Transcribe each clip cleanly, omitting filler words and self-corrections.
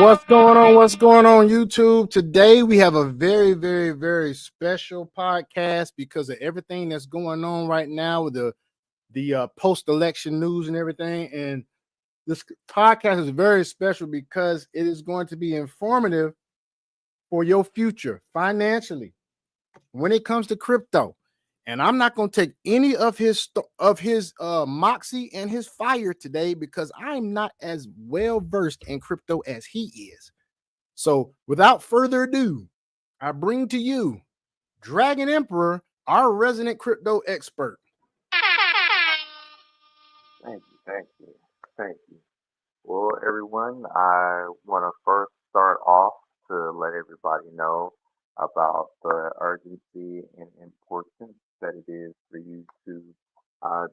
What's going on? What's going on, YouTube? Today we have a very, very, very special podcast because of everything that's going on right now with the post-election news and everything. And this podcast is very special because it is going to be informative for your future financially when it comes to crypto. And I'm not going to take any of his moxie and his fire today because I'm not as well versed in crypto as he is. So without further ado, I bring to you Dragon Emperor, our resident crypto expert. Thank you. Well, everyone, I want to first start off to let everybody know about the urgency and importance that it is for you to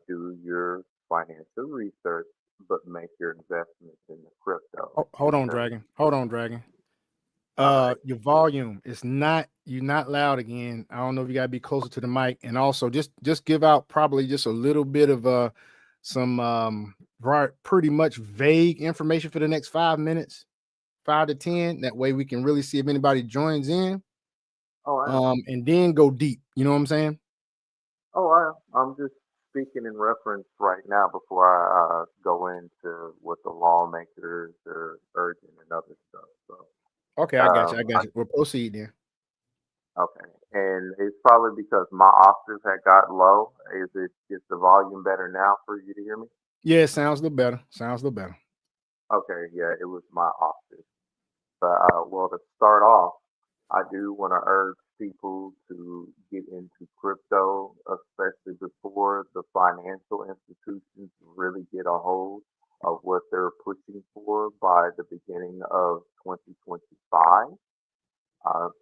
do your financial research, but make your investments in the crypto. Hold on, Dragon. All right. Your volume is not you're not loud again. I don't know if you gotta be closer to the mic, and also just give out probably just a little bit of some pretty much vague information for the next 5 minutes, 5 to 10. That way we can really see if anybody joins in. And then go deep. You know what I'm saying? I'm just speaking in reference right now before I go into what the lawmakers are urging and other stuff. So, Okay, I got you. We'll proceed then. okay, and it's probably because my octaves had got low. Is the volume better now for you to hear me? Yeah, it sounds a little better. Okay, yeah, it was my octave. But well, to start off, I do want to urge people to get into crypto, especially before the financial institutions really get a hold of what they're pushing for by the beginning of 2025.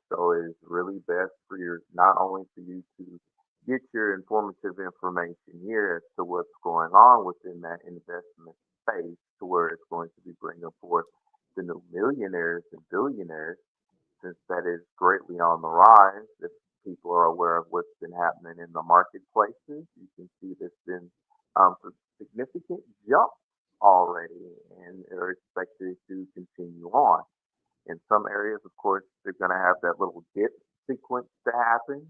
So it's really best for not only for you to get your informative information here as to what's going on within that investment space, to where it's going to be bringing forth the new millionaires and billionaires, since that is greatly on the rise. If people are aware of what's been happening in the marketplaces, you can see there's been some significant jumps already and are expected to continue on. In some areas, of course, they're going to have that little dip sequence to happen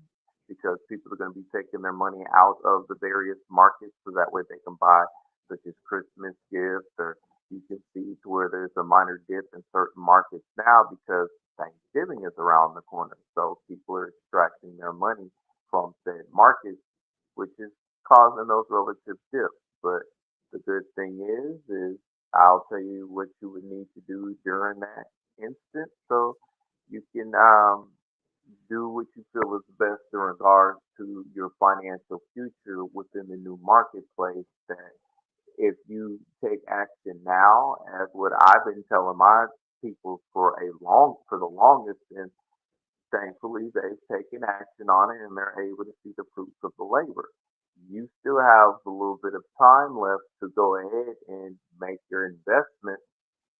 because people are going to be taking their money out of the various markets so that way they can buy such as Christmas gifts, or you can see to where there's a minor dip in certain markets now because Thanksgiving is around the corner. So people are extracting their money from said markets, which is causing those relative dips. But the good thing is I'll tell you what you would need to do during that instant so you can do what you feel is best in regards to your financial future within the new marketplace. That if you take action now, as what I've been telling my people for the longest, and thankfully they've taken action on it and they're able to see the fruits of the labor. You still have a little bit of time left to go ahead and make your investment,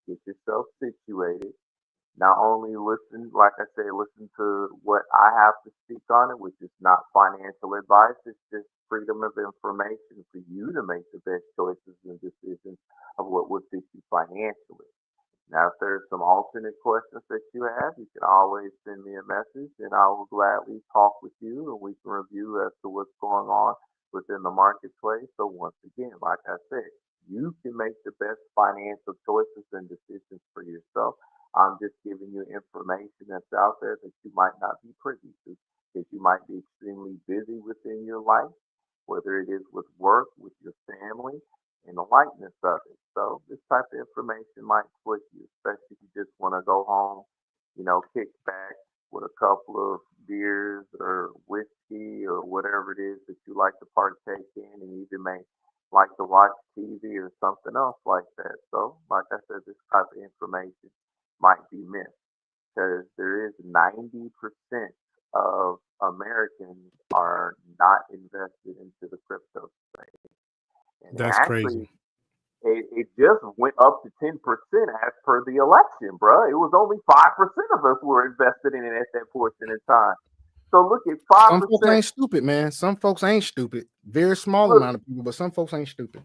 get yourself situated. Not only listen, like I say, listen to what I have to speak on it, which is not financial advice. It's just freedom of information for you to make the best choices and decisions of what would fit you financially. Now, if there's some alternate questions that you have, you can always send me a message and I will gladly talk with you and we can review as to what's going on within the marketplace. So once again, like I said, you can make the best financial choices and decisions for yourself. I'm just giving you information that's out there that you might not be privy to, because you might be extremely busy within your life, whether it is with work, with your family, and the likeness of it. So this type of information might switch you, especially if you just want to go home, kick back with a couple of beers or whiskey or whatever it is that you like to partake in, and you even may like to watch TV or something else like that. So, like I said, this type of information might be missed because there is 90% of Americans are not invested into the crypto space. And That's actually, crazy. it just went up to 10% as per the election, bro. It was only 5% of us were invested in it at that portion in time. So look at Some folks 5%. ain't stupid, man. Some folks ain't stupid. Very small Look, amount of people, but some folks ain't stupid.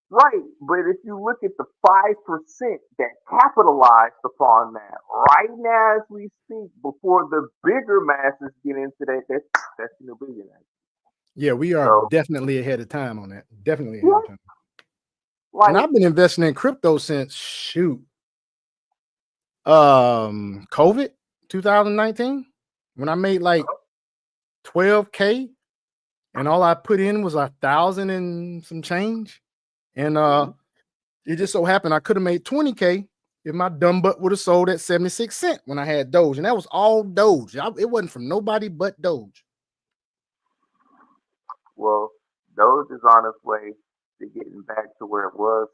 Right, but if you look at the 5% that capitalized upon that right now as we speak, before the bigger masses get into that, that's the new billionaire. Yeah, we are So definitely ahead of time on that. Definitely ahead yeah, of time. And like I've been investing in crypto since COVID 2019 when I made like 12K and all I put in was 1,000 and some change. And mhm. it just so happened I could have made 20K if my dumb butt would have sold at 76 cents when I had Doge. And that was all Doge. It wasn't from nobody but Doge. Well, Doge is on its way to getting back to where it was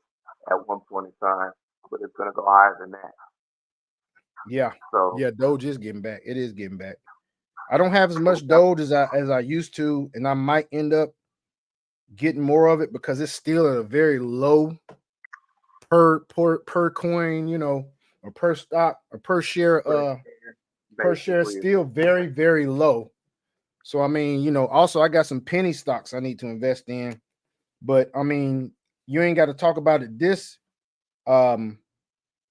at one point in time, but it's gonna go higher than that. Yeah. So Yeah, Doge is getting back. It is getting back. I don't have as much Doge as I used to, and I might end up getting more of it because it's still at a very low per coin, or per stock or per share, per share is basically, is still very, very low. So I mean, also I got some penny stocks I need to invest in. But I mean, you ain't got to talk about it this um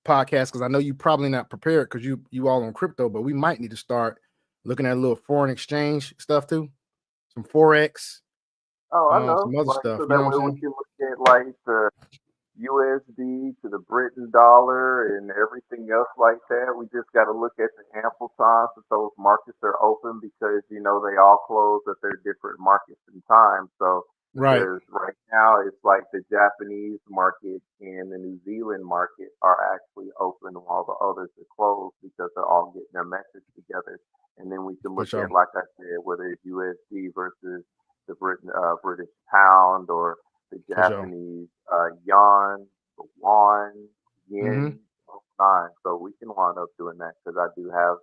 podcast because I know you probably not prepared because you all on crypto, but we might need to start looking at a little foreign exchange stuff too, some forex, oh, I know. some other Like stuff. so You know that what I'm way we saying? can look at like the USD to the Britain dollar and everything else like that. We just got to look at the ample times that those markets are open because they all close at their different markets and times. So Right. because right now it's like the Japanese market and the New Zealand market are actually open while the others are closed because they're all getting their message together. And then we can For look at, sure. like I said, whether it's USD versus the British pound or the For sure. Japanese yuan, the won, Mm-hmm. yen, nine. So we can wind up doing that because I do have.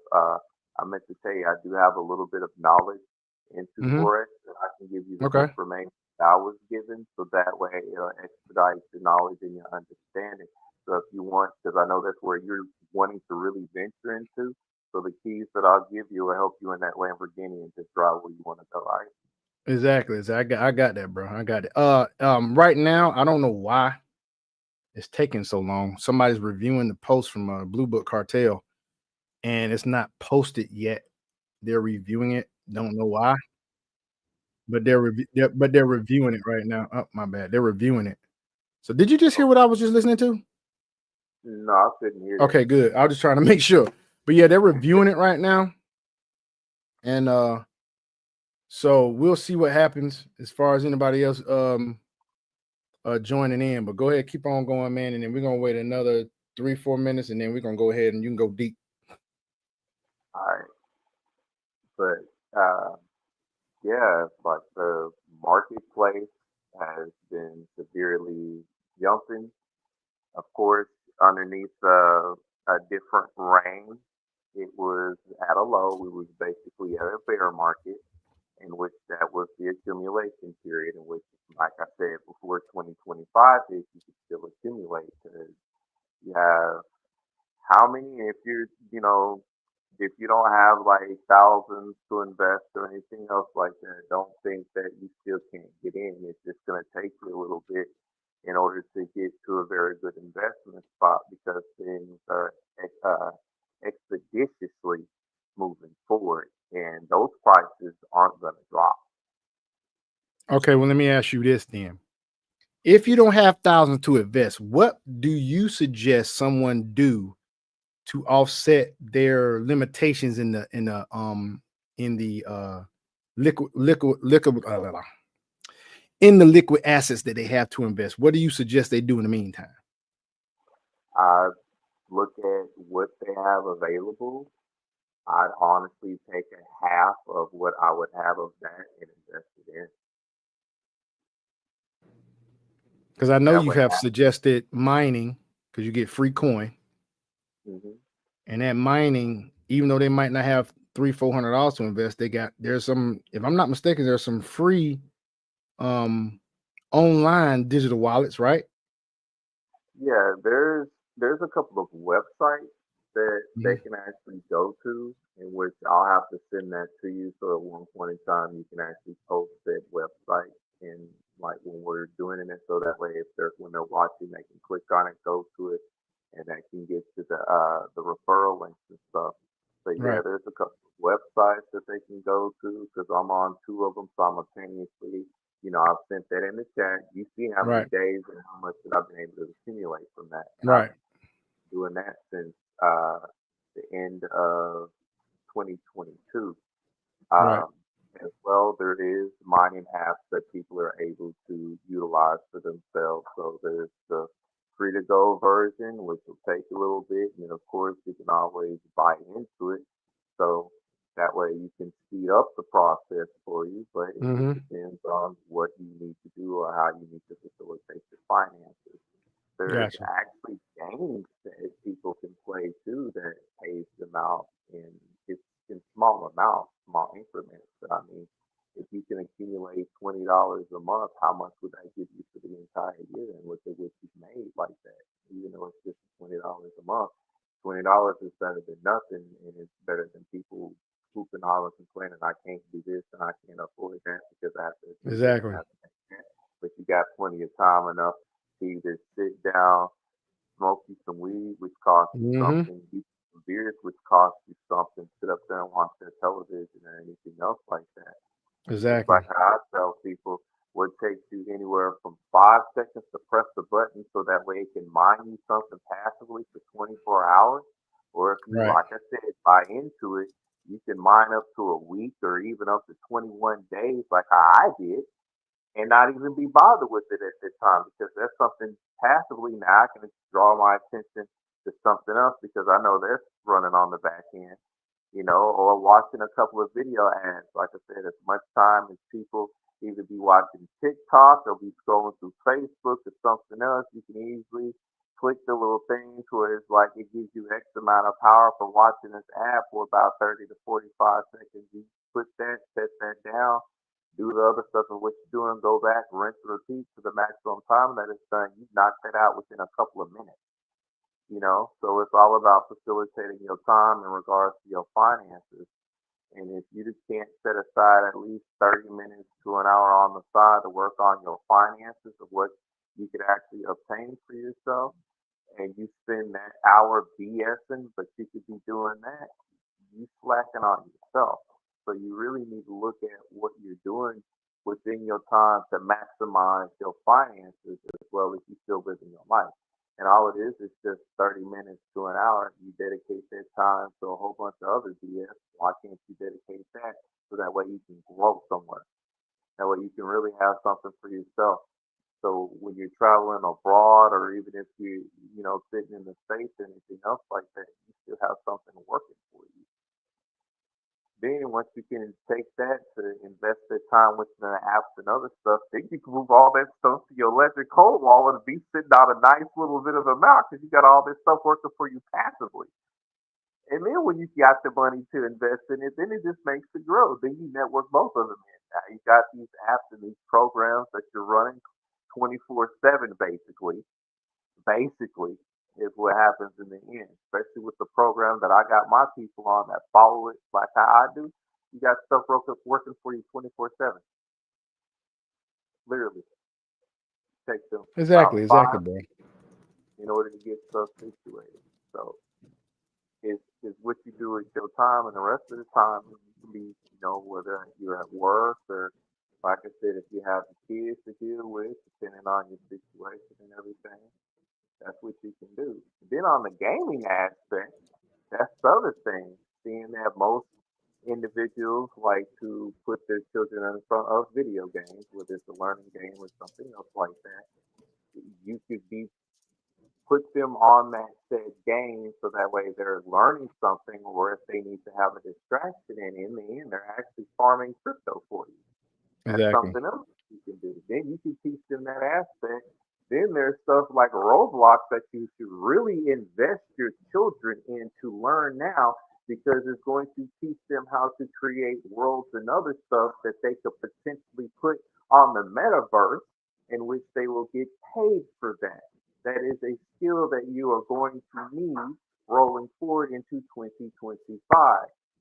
I meant to tell you, I do have a little bit of knowledge into Mm-hmm. forex, and I can give you the Okay. information that I was given, so that way it'll expedite your knowledge and your understanding. So if you want, because I know that's where you're wanting to really venture into. So the keys that I'll give you will help you in that Lamborghini and just drive where you want to go. All right. Exactly. I got that, bro. I got it. Right now, I don't know why it's taking so long. Somebody's reviewing the post from Blue Book Cartel, and it's not posted yet. They're reviewing it. Don't know why, but they're reviewing it right now. Oh, my bad. They're reviewing it. So, did you just hear what I was just listening to? No, I couldn't hear that. Okay, good. I was just trying to make sure. But yeah, they're reviewing it right now, and so we'll see what happens as far as anybody else joining in. But go ahead, keep on going, man, and then we're gonna wait another 3-4 minutes, and then we're gonna go ahead and you can go deep. All right. But yeah, like the marketplace has been severely jumping. Of course, underneath a different range, it was at a low. We was basically at a bear market, in which that was the accumulation period, in which, like I said, before 2025 is you could still accumulate because you have how many, if you don't have like thousands to invest or anything else like that, don't think that you still can't get in. It's just going to take you a little bit in order to get to a very good investment spot because things are uh, expeditiously moving forward and those prices aren't going to drop. Okay, well, let me ask you this then. If you don't have thousands to invest, what do you suggest someone do to offset their limitations in the liquid in the liquid assets that they have to invest? What do you suggest they do in the meantime? I look at what they have available. I'd honestly take a half of what I would have of that and invest it in. Because I know That you way, have suggested mining because you get free coin, hmm and that mining, even though they might not have $300-400 to invest, there's some. If I'm not mistaken, there's some free um online digital wallets, right? yeah, there's a couple of websites that they Mhm. can actually go to, in which I'll have to send that to you. So at one point in time, you can actually post that website. and like when we're doing it, so that way if they're when they're watching, they can click on it, go to it, and that can get to the referral links and stuff. So yeah, Right. there's a couple of websites that they can go to because I'm on two of them simultaneously. I've sent that in the chat. You see how many Right. days and how much that I've been able to accumulate from that, and I've Right. been doing that since uh, the end of 2022. Right. Um, as well, there is mining apps that people are able to utilize for themselves. So there's the free to go version, which will take a little bit, and then of course you can always buy into it. So that way you can speed up the process for you, but it just Mm-hmm. depends on what you need to do or how you need to facilitate your finances. There's Gotcha. actually games that people can play too that pays them out in it's in small amounts, small increments. But I mean, if you can accumulate $20 a month, how much would that give you for the entire year? And look at what you've made like that. Even though it's just $20 a month, $20 is better than nothing, and it's better than people hooping, hollering, complaining. I can't do this and I can't afford that because I have to do this and Exactly. I have to do that. But you got plenty of time enough to either sit down, smoke you some weed, which costs you Mm-hmm. something, get you some beers, which costs you something, sit up there and watch their television or anything else like that. Just like Exactly. how I tell people, what takes you anywhere from 5 seconds to press the button so that way it can mine you something passively for 24 hours. Or if you, Right. like I said, buy into it, you can mine up to a week or even up to 21 days, like how I did and not even be bothered with it at the time because that's something passively now I can draw my attention to something else because I know that's running on the back end, or watching a couple of video ads. Like I said, as much time as people either be watching TikTok or be scrolling through Facebook or something else, you can easily click the little things where it's like it gives you X amount of power for watching this ad for about 30 to 45 seconds. You put that, set that down, do the other stuff of what you're doing, go back, rinse and repeat to the maximum time that it's done. You knock that out within a couple of minutes. So it's all about facilitating your time in regards to your finances. And if you just can't set aside at least 30 minutes to an hour on the side to work on your finances of what you could actually obtain for yourself, and you spend that hour BSing, but you could be doing that, you slacking on yourself. So you really need to look at what you're doing within your time to maximize your finances as well as you still living your life. And all it is just 30 minutes to an hour. You dedicate that time to a whole bunch of other BS. Why can't you dedicate that so that way you can grow somewhere? That way you can really have something for yourself. So when you're traveling abroad or even if you sitting in the States or anything else like that, you still have something working for you. Then once you can take that to invest that time with the apps and other stuff, then you can move all that stuff to your electric cold wall and be sitting out a nice little bit of amount because you got all this stuff working for you passively. And then when you got the money to invest in it, then it just makes it grow. Then you network both of them in. Now you got these apps and these programs that you're running 24/7 basically basically is what happens in the end, especially with the program that I got my people on that follow it like how I do. You got stuff working for you 24/7. Literally, takes them Exactly. about Exactly, five bro. in order to get stuff situated. So it's what you do with your time, and the rest of the time you can be, whether you're at work or like I said, if you have the kids to deal with, depending on your situation and everything, that's what you can do. Then on the gaming aspect, that's the other thing. Seeing that most individuals like to put their children in front of video games, whether it's a learning game or something else like that. You could be put them on that said game so that way they're learning something, or if they need to have a distraction, and in the end, they're actually farming crypto for you. That's Exactly. something else you can do. Then you can teach them that aspect. Then there's stuff like Roblox that you should really invest your children in to learn now because it's going to teach them how to create worlds and other stuff that they could potentially put on the metaverse in which they will get paid for that. That is a skill that you are going to need rolling forward into 2025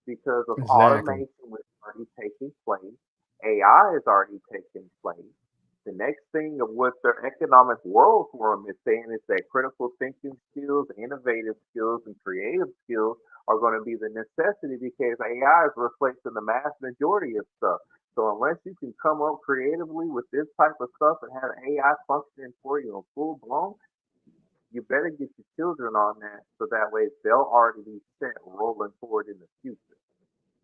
because of Exactly. automation which is already taking place. AI is already taking place. next thing of what their economic world forum is saying is that critical thinking skills, innovative skills, and creative skills are going to be the necessity because AI is replacing the mass majority of stuff. So unless you can come up creatively with this type of stuff and have AI functioning for you in full blown, you better get your children on that so that way they'll already be set rolling forward in the future.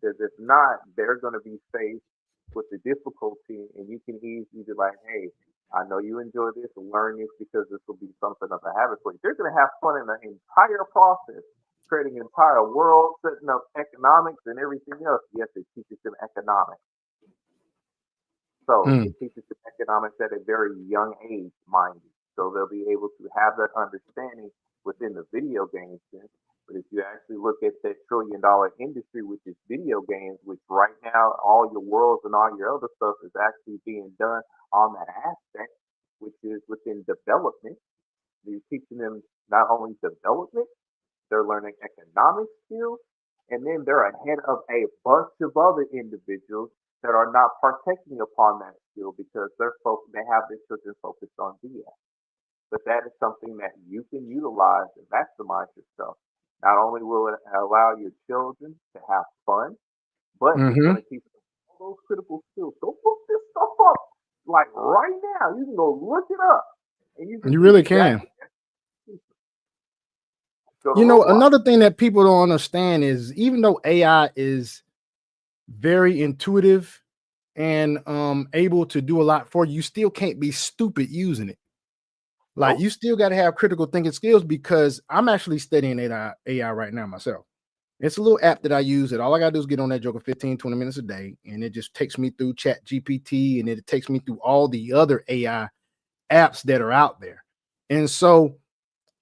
Because if not, they're going to be faced with the difficulty, and you can easily be like, hey, I know you enjoy this, learn this because this will be something of a habit for you. They're going to have fun in the entire process, creating an entire world, setting up economics and everything else. Yes, it teaches them economics. So Mm. it teaches them economics at a very young age, mind you. So they'll be able to have that understanding within the video game sense. But if you actually look at that $1 trillion industry, which is video games, which right now all your worlds and all your other stuff is actually being done on that aspect, which is within development. You're teaching them not only development, they're learning economic skills, and then they're ahead of a bunch of other individuals that are not partaking upon that skill because they have their children focused on DS. But that is something that you can utilize and maximize yourself. Not only will it allow your children to have fun, but it's going Hmm. to teach them all those critical skills. Go look this stuff up like right now. You can go look it up and you can You see really can. exactly. Go to You know, Roblox. another thing that people don't understand is even though AI is very intuitive and able to do a lot for you, you still can't be stupid using it. Like Nope. you still got to have critical thinking skills because I'm actually studying AI right now myself. It's a little app that I use that all I got to do is get on that joker 15, 20 minutes a day. And it just takes me through chat GPT and it takes me through all the other AI apps that are out there. And so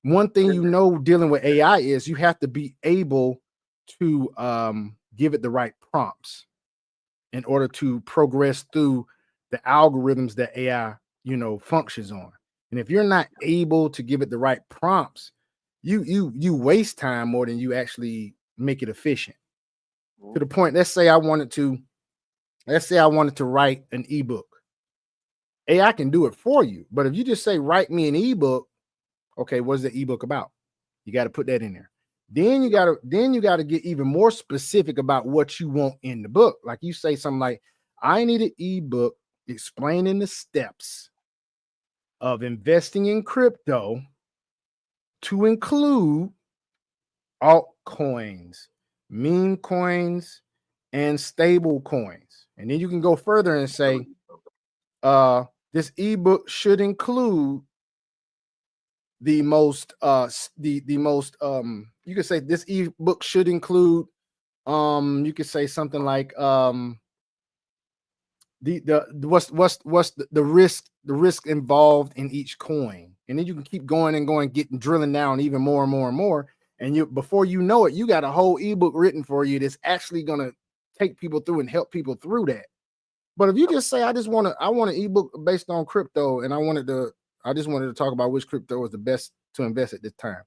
one thing Then you know dealing with AI is you have to be able to give it the right prompts in order to progress through the algorithms that AI, functions on. And if you're not able to give it the right prompts, you waste time more than you actually make it efficient. To mhm, the point, let's say I wanted to write an ebook. AI can do it for you, but if you just say write me an ebook, okay, what's the ebook about? You got to put that in there. yep, Then you got to get even more specific about what you want in the book. Like you say something like, I need an ebook explaining the steps of investing in crypto to include altcoins, meme coins, and stable coins. And then you can go further and say, ability. this ebook should include the most you could say this ebook should include you could say something like what's the risk involved in each coin, and then you can keep going and going, getting drilling down even more and more and more, and you before you know it, you got a whole ebook written for you that's actually going to take people through and help people through that. But if you just say, I want an ebook based on crypto, and I just wanted to talk about which crypto is the best to invest at this time.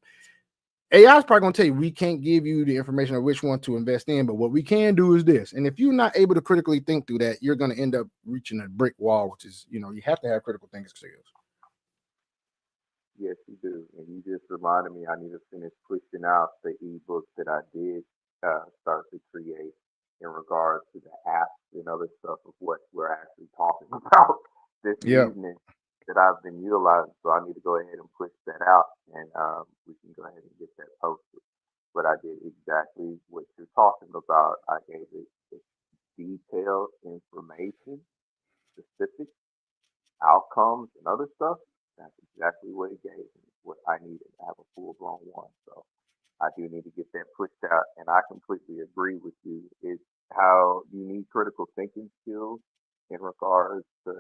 AI is probably going to tell you we can't give you the information of which one to invest in, but what we can do is this. And if you're not able to critically think through that, you're going to end up reaching a brick wall, which is, you have to have critical thinking skills. Yes, you do. And you just reminded me I need to finish pushing out the ebook that I did start to create in regards to the apps and other stuff of what we're actually talking about this Yeah. evening that I've been utilizing. So I need to go ahead and push that out and we can go ahead and get that posted. But I did exactly what you're talking about. I gave it the detailed information, specific outcomes and other stuff, that's exactly what it gave me, what I needed to have a full blown one. So I do need to get that pushed out. And I completely agree with you. It's how you need critical thinking skills in regards to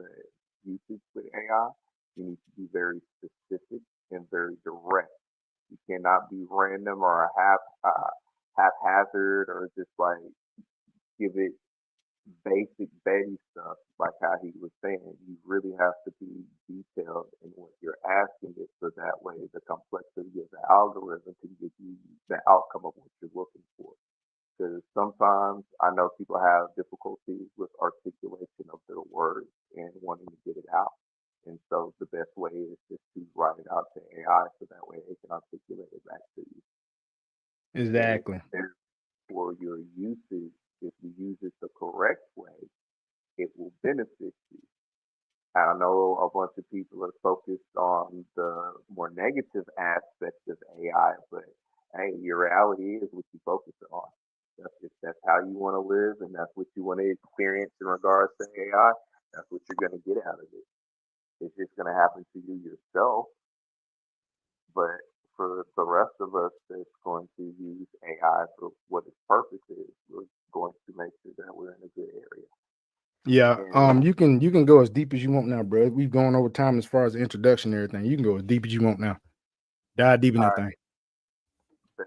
usage with AI. You need to be very specific and very direct. You cannot be random or haphazard or just like give it basic baby stuff, like how he was saying, you really have to be detailed in what you're asking it, so that way the complexity of the algorithm can give you the outcome of what you're looking for. Because sometimes I know people have difficulties with articulation of their words and wanting to get it out. best way is just to write it out to AI so that way it can articulate it back to you. And Exactly. therefore, your usage, if you use it the correct way, it will benefit you. I know a bunch of people are focused on the more negative aspects of AI, but hey, your reality is what you focus on. If that's how you want to live and that's what you want to experience in regards to AI, that's what you're going to get out of it. It's just going to happen to you yourself, but for the rest of us that's going to use AI for what its purpose is, we're going to make sure that we're in a good area. Yeah. And You can go as deep as you want now, bro. We've gone over time as far as the introduction and everything. You can go as deep as you want now. Dive deep in that thing. that,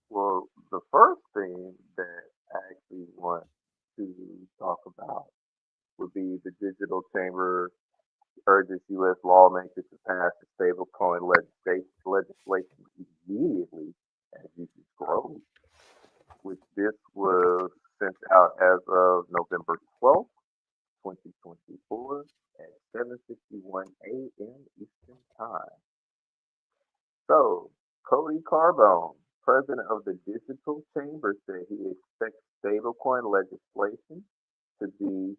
well, the first thing that I actually want to talk about would be the Digital Chamber urges U.S. lawmakers to pass the stablecoin legislation immediately as usage grows, which this was sent out as of November 12th, 2024 at 7:51 a.m. Eastern Time. So, Cody Carbone, president of the Digital Chamber, said he expects stablecoin legislation to be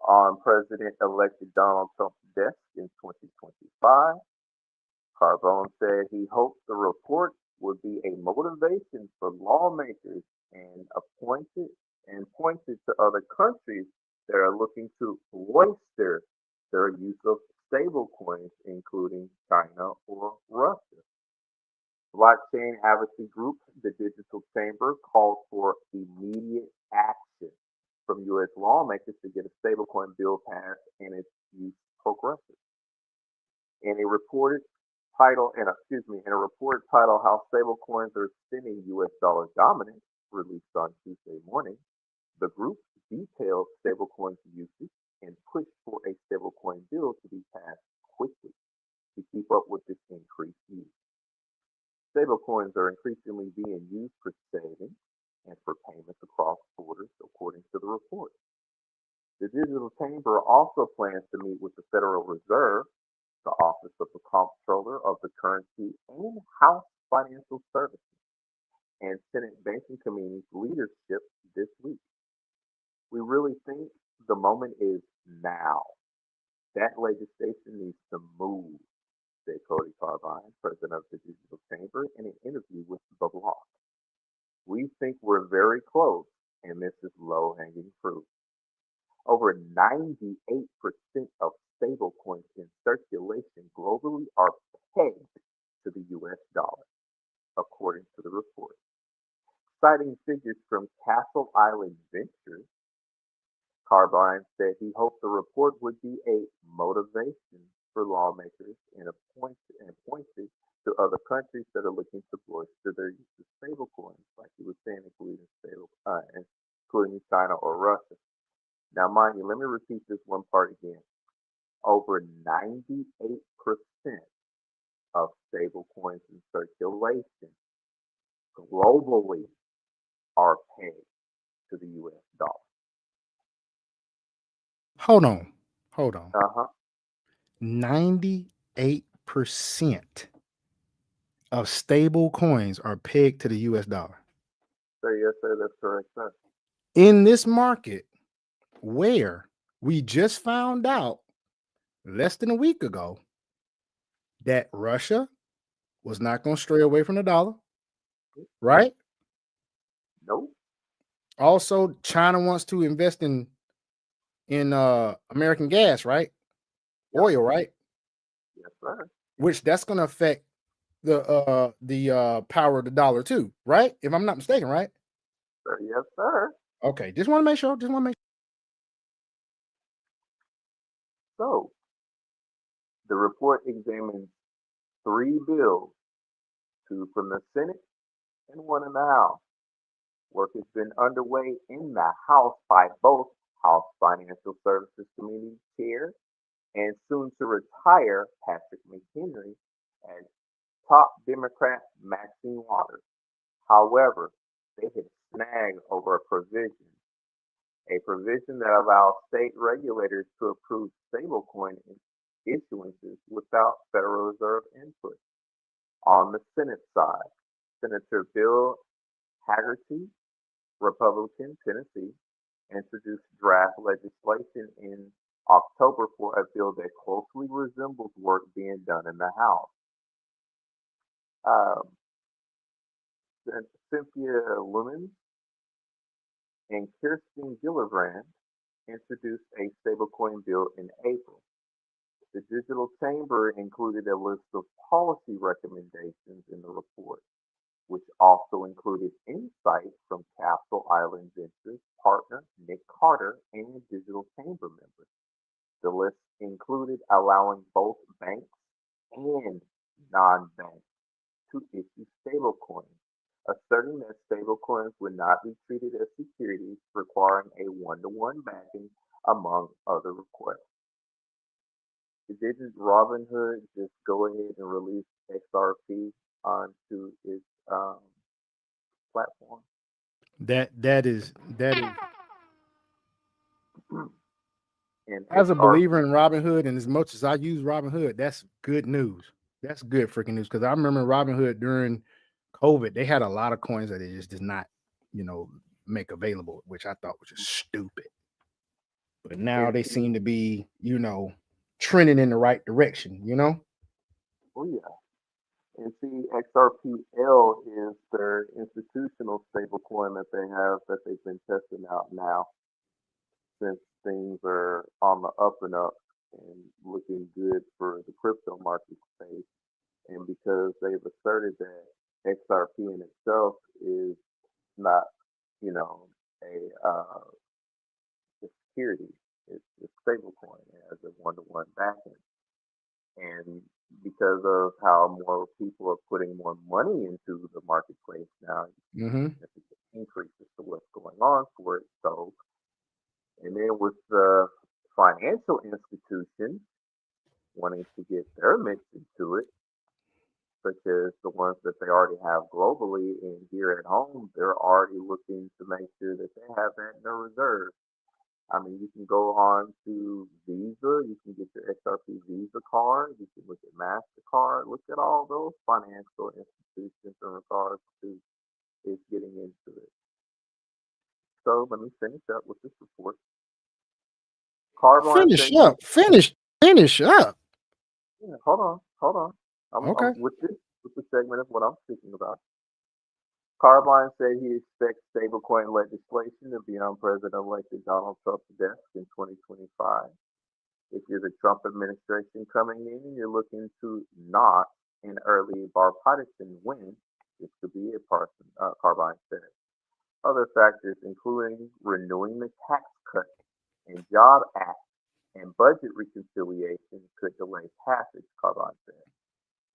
on President-elect Donald Trump's desk in 2025. Carbone said he hoped the report would be a motivation for lawmakers and pointed to other countries that are looking to bolster their use of stablecoins, including China or Russia. Blockchain advocacy group, the Digital Chamber, called for immediate action from U.S. lawmakers to get a stablecoin bill passed and its use progressive. In a reported in a report titled "How Stablecoins Are Extending U.S. Dollar Dominance," released on Tuesday morning, the group detailed stablecoins usage and pushed for a stablecoin bill to be passed quickly to keep up with this increased use. Stablecoins are increasingly being used for saving and for payments across borders, according to the report. The Digital Chamber also plans to meet with the Federal Reserve, the Office of the Comptroller of the Currency, and House Financial Services and Senate Banking Committee's leadership this week. We really think the moment is now. That legislation needs to move, said Cody Carbine, president of the Digital Chamber, in an interview with The Block. We think we're very close, and this is low-hanging fruit. Over 98% of stablecoins in circulation globally are pegged to the US dollar, according to the report. Citing figures from Castle Island Ventures, Carbine said he hoped the report would be a motivation for lawmakers and pointed to other countries that are looking to bolster their use of stablecoins, like he was saying, including China or Russia. Now, mind you, let me repeat this one part again. Over 98% of stablecoins in circulation globally are pegged to the US dollar. Hold on. Hold on. Uh-huh. 98% of stable coins are pegged to the US dollar. So yes, sir, that's correct, sir. In this market where we just found out less than a week ago that Russia was not going to stray away from the dollar, right? Nope. Also, China wants to invest in American gas, right? Yep. Oil, right? Yes, sir. Which that's going to affect the power of the dollar too, right? If I'm not mistaken, right? Sir, yes, sir. Okay, just want to make sure. So the report examines three bills, two from the Senate and one in the House. Work has been underway in the House by both House Financial Services Committee Chair and soon to retire Patrick McHenry and top Democrat Maxine Waters. However, they had snagged over a provision that allows state regulators to approve stablecoin issuances without Federal Reserve input. On the Senate side, Senator Bill Haggerty, Republican, Tennessee, introduced draft legislation in October for a bill that closely resembles work being done in the House. Um, Cynthia Lumens and Kirsten Gillibrand introduced a stablecoin bill in April. The Digital Chamber included a list of policy recommendations in the report, which also included insights from Castle Island Ventures partner Nick Carter and Digital Chamber members. The list included allowing both banks and non-banks to issue stablecoins, asserting that stablecoins would not be treated as securities, requiring a one-to-one backing, among other requests. Didn't Robinhood just go ahead and release XRP onto its platform? That is And as a XRP, believer in Robinhood, and as much as I use Robinhood, that's good news. That's good freaking news because I remember Robinhood during COVID, they had a lot of coins that they just did not, you know, make available, which I thought was just stupid. But now and they see, seem to be, you know, trending in the right direction, you know? oh yeah, and see, XRPL is their institutional stablecoin that they have that they've been testing out now since things are on the up and up and looking good for the crypto market space. And because they've asserted that XRP in itself is not, you know, a security, it's a stablecoin. It has a one-to-one backing. And because of how more people are putting more money into the marketplace now, you see Mm-hmm. significant increases to what's going on for it. So, and then with the financial institutions wanting to get their mix into it, such as the ones that they already have globally and here at home, they're already looking to make sure that they have that in their reserve. I mean, you can go on to Visa, you can get your XRP Visa card, you can look at MasterCard, look at all those financial institutions in regards to is getting into it. So let me finish up with this report. Carbon Finish said he, up. Finish up. yeah, hold on. I'm Okay. with the segment of what I'm speaking about. Carbine said he expects stablecoin legislation to be on President-elect Donald Trump's desk in 2025. If you're the Trump administration coming in and you're looking to not an early bipartisan win, this could be a partisan, Carbine said. Other factors, including renewing the tax cut and Job Act and budget reconciliation, could delay passage, Carbine said.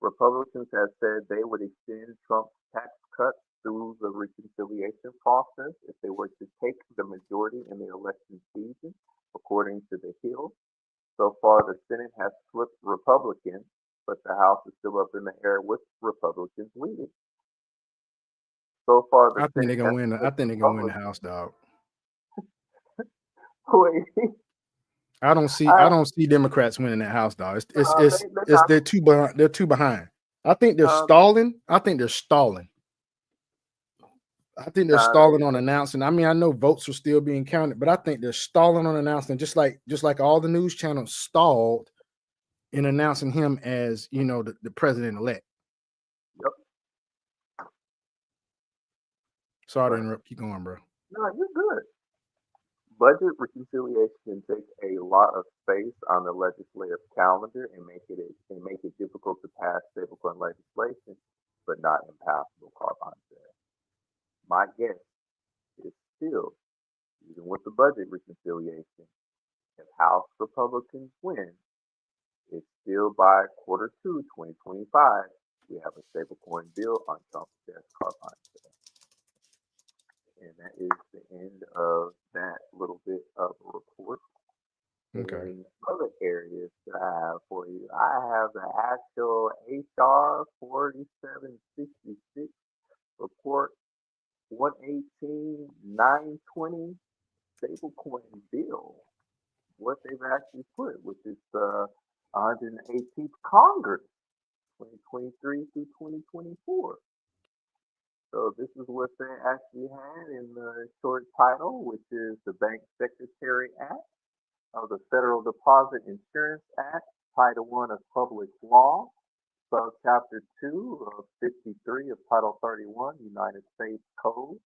Republicans have said they would extend Trump's tax cuts through the reconciliation process if they were to take the majority in the election season, according to the Hill. So far, the Senate has flipped Republican, but the House is still up in the air with Republicans leading. So far, the I think they're Senate gonna has win. I flipped think they're gonna win the Republican. house, dog. Wait, I don't see. I I, don't see Democrats winning that house, dog. they're It's not. they're too behind. They're too behind. I think they're Uh, stalling. I think they're stalling. I think they're nah, stalling on announcing. I mean, I know votes are still being counted, but I think they're stalling on announcing, just like all the news channels stalled in announcing him as, you know, the president elect. yep, Sorry to but interrupt. Keep going, bro. no, you're good. Budget reconciliation takes a lot of space on the legislative calendar and make it difficult to pass stablecoin legislation, but not impassable, Carbine said. My guess is still, even with the budget reconciliation, if House Republicans win, it's still by quarter two 2025, we have a stablecoin bill on Trump's desk, Carbine said. And that is the end of that little bit of a report. Okay. In other areas that I have for you, I have the actual HR 4766 report 118,920 stablecoin bill. What they've actually put, which is the 118th Congress, 2023 through 2024. So this is what they actually had in the short title, which is the Bank Secretary Act of the Federal Deposit Insurance Act, Title I of Public Law, Subchapter 2 of 53 of Title 31, United States Code.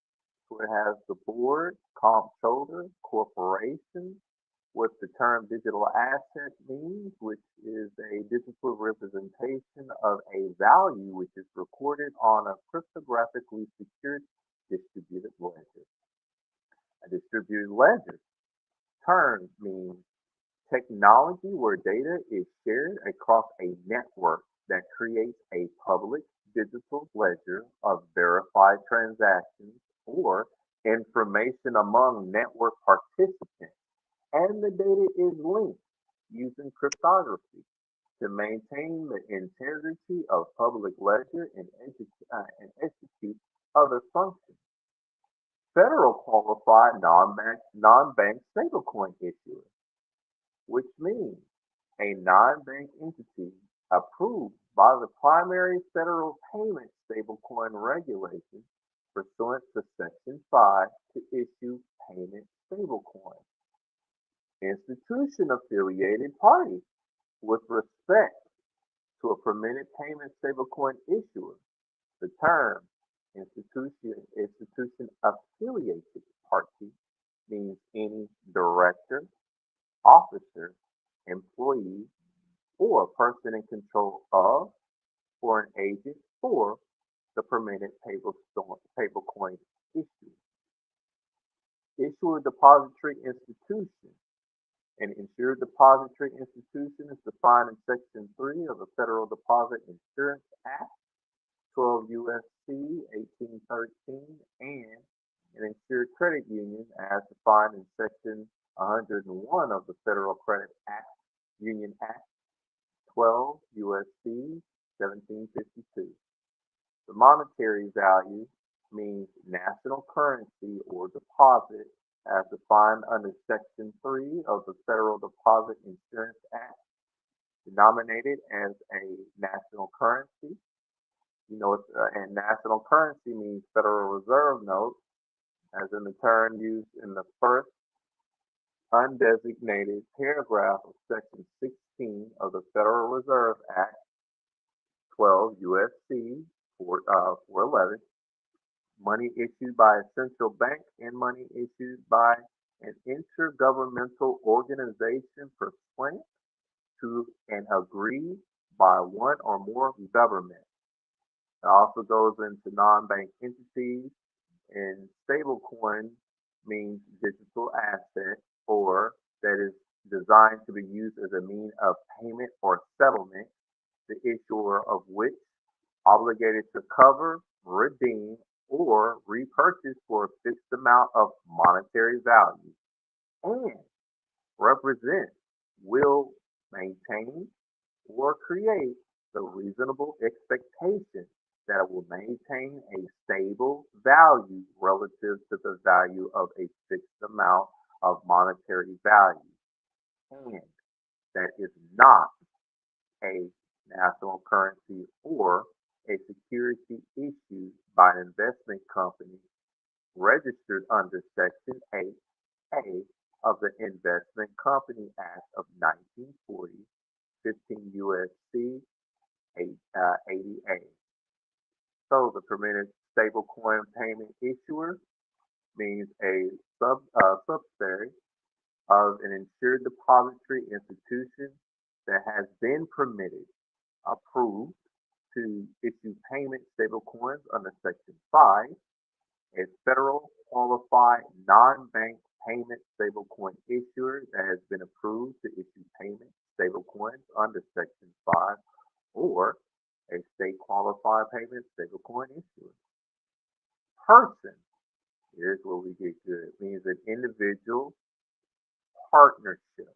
So it has the board, comptroller, corporation, what the term digital asset means, which is a digital representation of a value which is recorded on a cryptographically secured distributed ledger. A distributed ledger term means technology where data is shared across a network that creates a public digital ledger of verified transactions or information among network participants, and the data is linked using cryptography to maintain the integrity of public ledger and execute other functions. Federal qualified non-bank stablecoin issuer, which means a non-bank entity approved by the primary federal payment stablecoin regulation pursuant to Section 5 to issue payment stablecoin. Institution affiliated party with respect to a permitted payment stablecoin issuer. The term institution affiliated party means any director, officer, employee, or person in control of, or an agent for the permitted stablecoin issue. Issuer depository institution. An insured depository institution is defined in Section 3 of the Federal Deposit Insurance Act, 12 U.S.C. 1813, and an insured credit union as defined in Section 101 of the Federal Credit Act, Union Act, 12 U.S.C. 1752. The monetary value means national currency or deposit as defined under Section 3 of the Federal Deposit Insurance Act, denominated as a national currency. And national currency means Federal Reserve note, as in the term used in the first undesignated paragraph of Section 16 of the Federal Reserve Act, 12 U.S.C. 411, money issued by a central bank and money issued by an intergovernmental organization pursuant to and agreed by one or more governments. It also goes into non-bank entities, and stablecoin means digital asset or that is designed to be used as a means of payment or settlement, the issuer of which obligated to cover, redeem, or repurchase for a fixed amount of monetary value and represent, will maintain, or create the reasonable expectation that it will maintain a stable value relative to the value of a fixed amount of monetary value, and that is not a national currency or a security issued by an investment company registered under Section 8A of the Investment Company Act of 1940, 15 U.S.C. 80A. So the permitted stablecoin payment issuer means a subsidiary of an insured depository institution that has been permitted, approved to issue payment stablecoins under Section 5, a federal qualified non-bank payment stablecoin issuer that has been approved to issue payment stablecoins under Section 5, or a state qualified payment stablecoin issuer. Person, here's where we get good. It means an individual, partnership,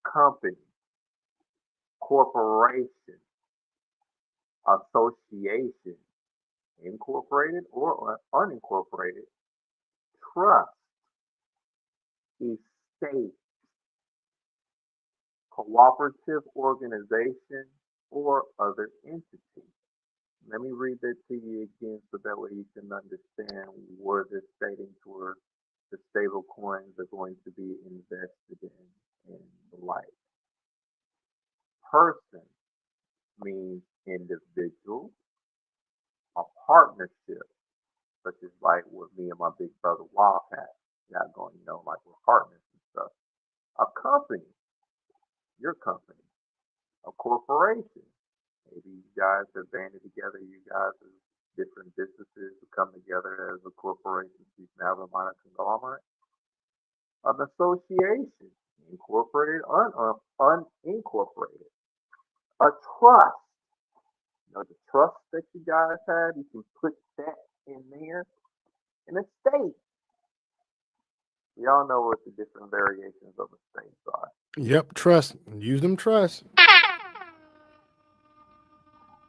company, corporation, association, incorporated or unincorporated, trust, estate, cooperative organization, or other entity. Let me read that to you again so that way you can understand where they're stating to where the stable coins are going to be invested in the like. Person means individual, a partnership, such as like with me and my big brother Wildcat. Not going, like we're partners and stuff. A company, your company, a corporation. Maybe you guys have banded together, you guys are different businesses who come together as a corporation, so you can have a minor conglomerate. An association, incorporated, unincorporated. A trust. The trust that you guys have, you can put that in there. An estate. We all know what the different variations of estates are. Yep, trust. Use them trust.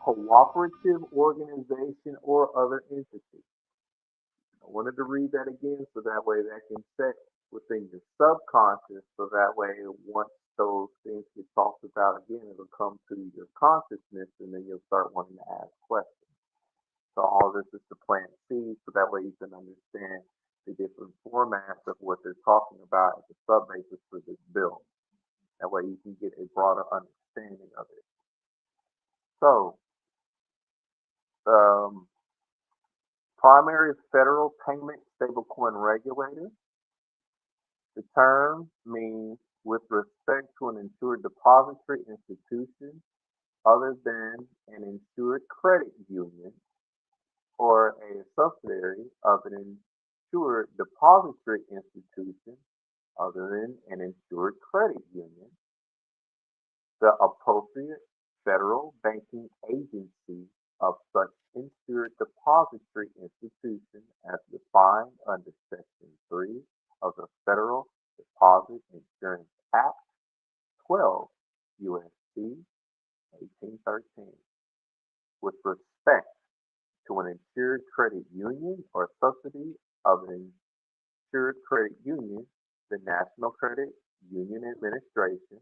Cooperative organization or other entity. I wanted to read that again so that way that can set within your subconscious so that way once those things get talked about again, it'll come to your consciousness and then you'll start wanting to ask questions. So all this is to plant seeds so that way you can understand the different formats of what they're talking about as the sub basis for this bill. That way you can get a broader understanding of it. So, primary federal payment stablecoin regulator. The term means with respect to an insured depository institution other than an insured credit union or a subsidiary of an insured depository institution other than an insured credit union, the appropriate federal banking agency of such insured depository institution as defined under Section 3 of the Federal Deposit Insurance Act 12 U.S.C. 1813. With respect to an insured credit union or subsidy of an insured credit union, the National Credit Union Administration,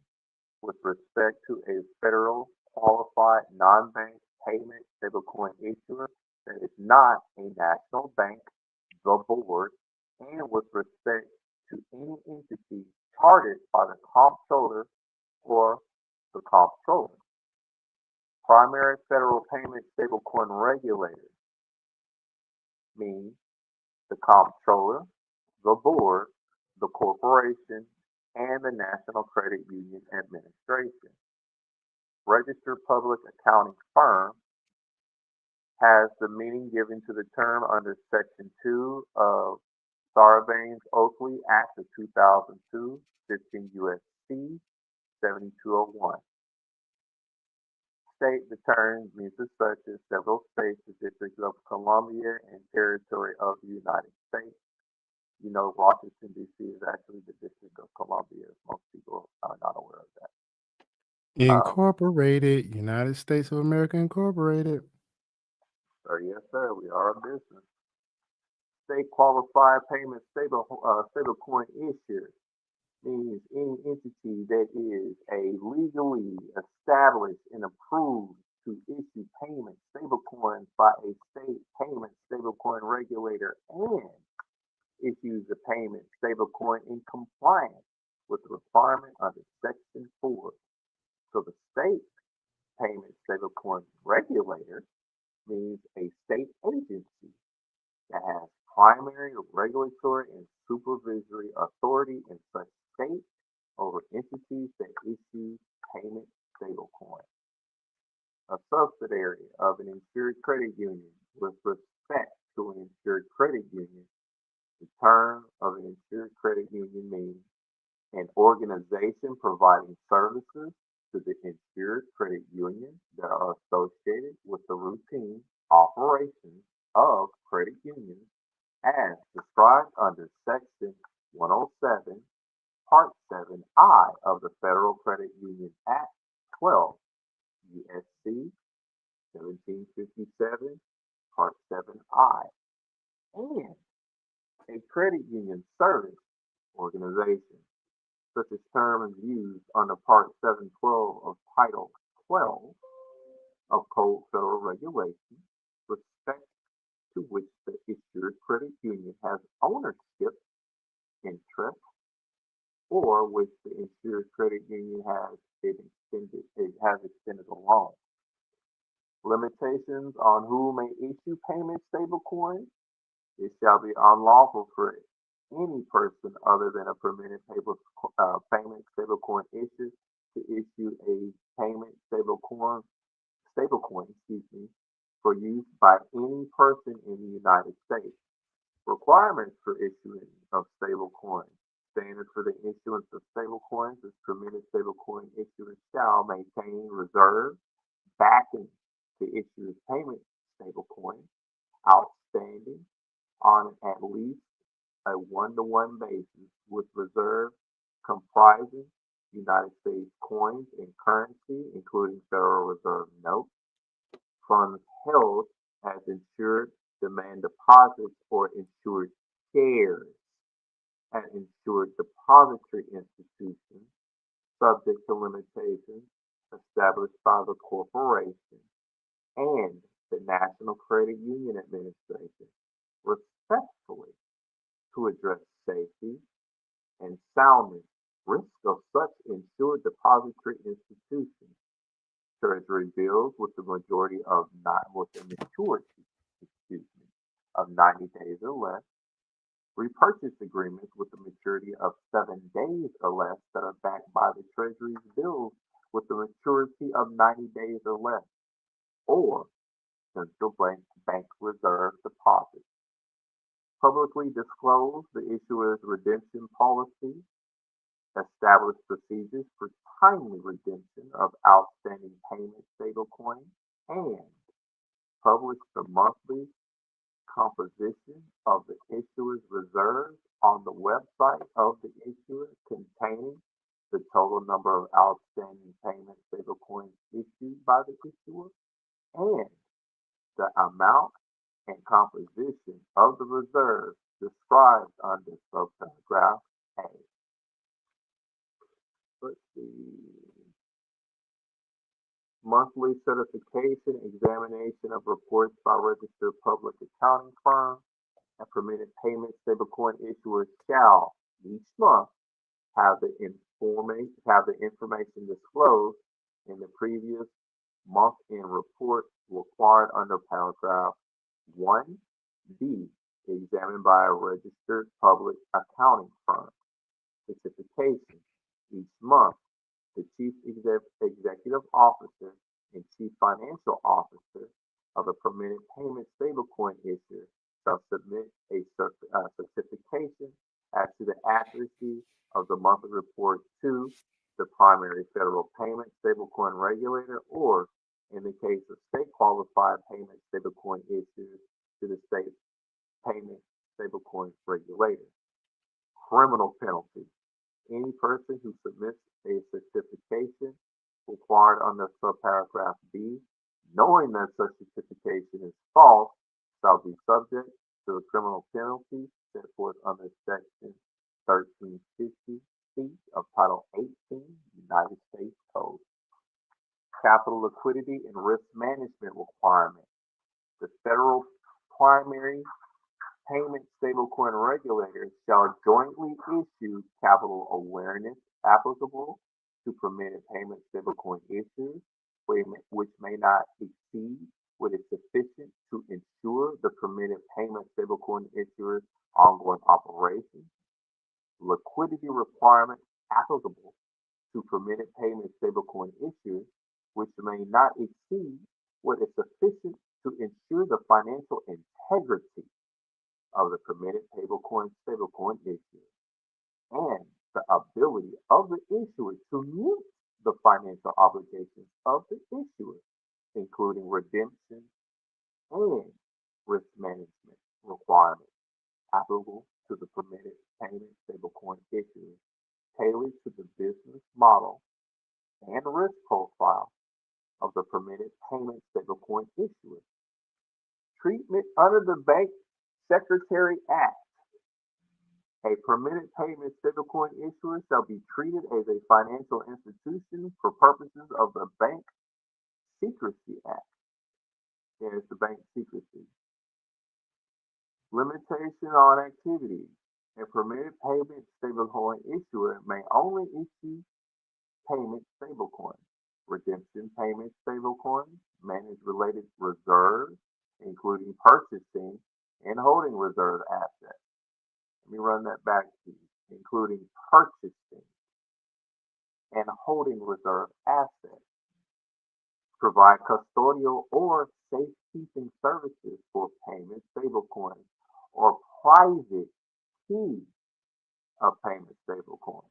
with respect to a federal qualified non-bank payment stablecoin issuer that is not a national bank, the board, and with respect to any entity chartered by the comptroller or the comptroller. Primary federal payment stablecoin regulator means the comptroller, the board, the corporation, and the National Credit Union Administration. Registered public accounting firm has the meaning given to the term under Section 2 of Sarbanes-Oakley Act of 2002, 15 U.S.C. 7201. State the term means as such as several states, the District of Columbia, and territory of the United States. Washington, D.C. is actually the District of Columbia. Most people are not aware of that. Incorporated, United States of America Incorporated. Yes, sir, we are a business. State qualified payment stablecoin issuer means any entity that is a legally established and approved to issue payment stablecoins by a state payment stablecoin regulator and issues the payment stablecoin in compliance with the requirement under Section 4. So the state payment stablecoin regulator means a state agency that has primary regulatory and supervisory authority in such state over entities that issue payment stablecoins. A subsidiary of an insured credit union with respect to an insured credit union. The term of an insured credit union means an organization providing services to the insured credit union that are associated with the routine operations of credit unions as described under Section 107, Part 7I of the Federal Credit Union Act 12, U.S.C. 1757, Part 7I, and a credit union service organization. such as terms used under Part 712 of Title 12 of Code Federal Regulations, respect to which the issuer credit union has ownership, interest, or which the insured credit union has extended a loan. Limitations on who may issue payment stablecoins. It shall be unlawful for any person other than a permitted payment stablecoin issuer to issue a payment stablecoin, for use by any person in the United States. Requirements for issuing of stablecoins. Standards for the issuance of stablecoins is permitted stablecoin issuers shall maintain reserve backing the issuer's payment stablecoin outstanding on at least a one-to-one basis with reserve comprising United States coins and currency, including Federal Reserve notes, funds held as insured demand deposits or insured shares at insured depository institutions, subject to limitations established by the corporation and the National Credit Union Administration, respectfully, to address safety and soundness risk of such insured depository institutions. Treasury bills with the majority of not with a maturity, excuse me, of 90 days or less. Repurchase agreements with a maturity of 7 days or less that are backed by the Treasury's bills with a maturity of 90 days or less, or central bank reserve deposits. Publicly disclose the issuer's redemption policy, establish procedures for timely redemption of outstanding payment stablecoins, and publish the monthly composition of the issuer's reserves on the website of the issuer containing the total number of outstanding payment stablecoins issued by the issuer and the amount and composition of the reserves described under subparagraph A. Let's see. Monthly certification, examination of reports by registered public accounting firms and permitted payment stablecoin issuers shall each month have the information disclosed in the previous month-end report required under paragraph 1B, examined by a registered public accounting firm. Certification. Each month, the Chief Executive Officer and Chief Financial Officer of a permitted payment stablecoin issuer shall submit a certification as to the accuracy of the monthly report to the primary federal payment stablecoin regulator, or in the case of state qualified payment stablecoin issuers, to the state payment stablecoin regulator. Criminal penalty. Any person who submits a certification required under subparagraph B, knowing that such certification is false, shall be subject to the criminal penalty set forth under section 1350C of Title 18 United States Code. Capital liquidity and risk management requirements. The federal primary payment stablecoin regulators shall jointly issue capital awareness applicable to permitted payment stablecoin issuers, which may not exceed what is sufficient to ensure the permitted payment stablecoin issuers' ongoing operations. Liquidity requirements applicable to permitted payment stablecoin issuers, which may not exceed what is sufficient to ensure the financial integrity of the permitted stablecoin issuer, and the ability of the issuer to meet the financial obligations of the issuer, including redemption and risk management requirements applicable to the permitted payment stablecoin issuer, tailored to the business model and risk profile of the permitted payment stablecoin issuer. Treatment under the Bank Secretary Act A permitted payment stablecoin issuer shall be treated as a financial institution for purposes of the Bank Secrecy Act. There's the Bank Secrecy. Limitation on activity. A permitted payment stablecoin issuer may only issue payment stablecoins, redemption payment stablecoins, manage related reserves, including purchasing and holding reserve assets. Let me run that back to you, including purchasing and holding reserve assets. Provide custodial or safekeeping services for payment stablecoins or private key of payment stablecoins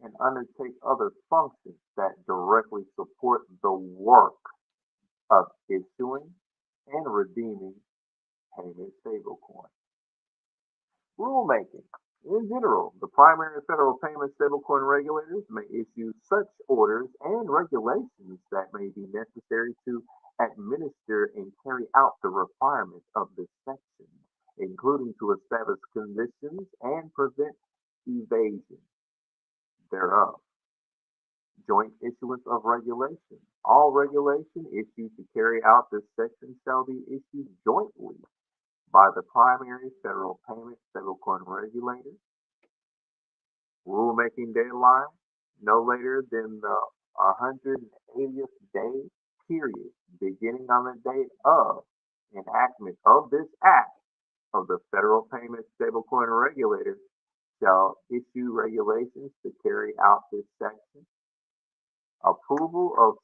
and undertake other functions that directly support the work of issuing and redeeming payment stablecoins. Rulemaking. In general, the primary federal payment stablecoin regulators may issue such orders and regulations that may be necessary to administer and carry out the requirements of this section, including to establish conditions and prevent evasion thereof. Joint issuance of regulation. All regulation issued to carry out this section shall be issued jointly by the primary federal payment stablecoin regulator. Rulemaking deadline no later than the 180th day period beginning on the date of enactment of this act of the federal payment stablecoin regulator shall issue regulations to carry out this section. Approval of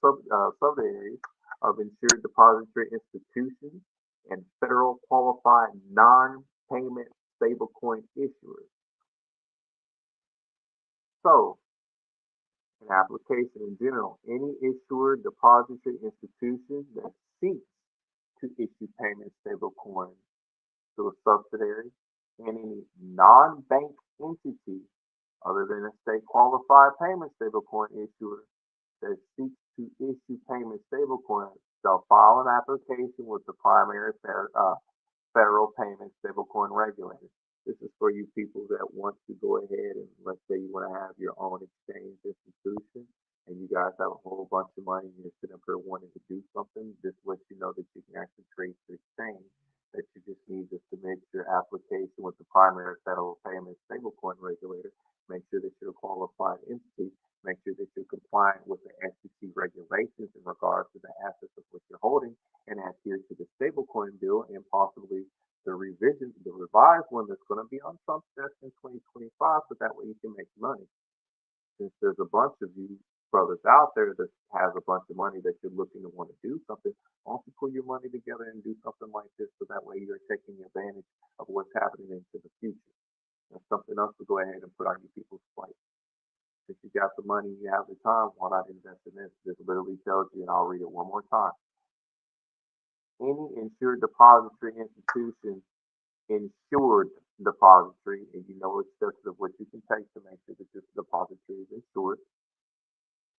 subsidiaries of insured depository institutions and federal qualified non-payment stablecoin issuers. So, an application in general, any issuer depository institution that seeks to issue payment stablecoins to a subsidiary and any non-bank entity other than a state qualified payment stablecoin issuer that seeks to issue payment stablecoins shall file an application with the primary federal payment stablecoin regulator. This is for you people that want to go ahead and let's say you want to have your own exchange institution and you guys have a whole bunch of money and you're sitting up there wanting to do something. This lets you know that you can actually trade your exchange. That you just need to submit your application with the primary federal payment stablecoin regulator. Make sure that you're a qualified entity. Make sure that you're compliant with the SEC regulations in regards to the assets of what you're holding and adhere to the stablecoin bill and possibly the revised one that's going to be on Trump's desk in 2025 so that way you can make money. Since there's a bunch of you brothers out there that has a bunch of money that you're looking to want to do something, why don't you pull your money together and do something like this so that way you're taking advantage of what's happening into the future. That's something else to go ahead and put on your people's plate. If you got the money, you have the time, why not invest in this? This literally tells you, and I'll read it one more time. Any insured depository institution, insured depository, and you know it's steps of what you can take to make sure that this depository is insured,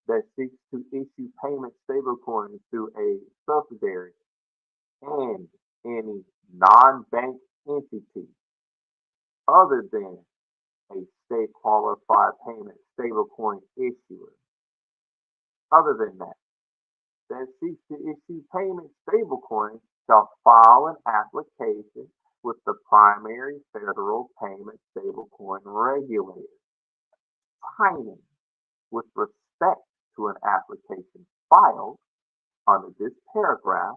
that seeks to issue payment stablecoins through a subsidiary and any non-bank entity other than a state qualified payment stablecoin issuer. Other than that seeks to issue payment stablecoins shall file an application with the primary federal payment stablecoin regulator. Timing with respect to an application filed under this paragraph,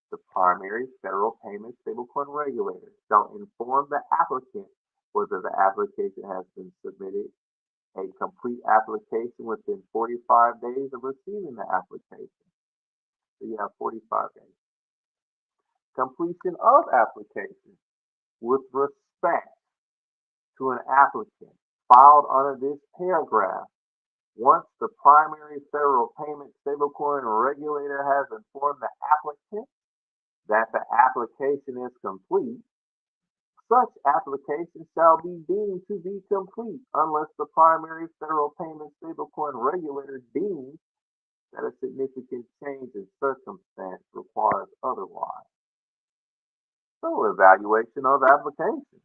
the primary federal payment stablecoin regulator shall inform the applicant whether the application has been submitted, a complete application within 45 days of receiving the application. So you have 45 days. Completion of application with respect to an applicant filed under this paragraph. Once the primary federal payment stablecoin regulator has informed the applicant that the application is complete, such application shall be deemed to be complete unless the primary federal payment stablecoin regulator deems that a significant change in circumstance requires otherwise. So, evaluation of application.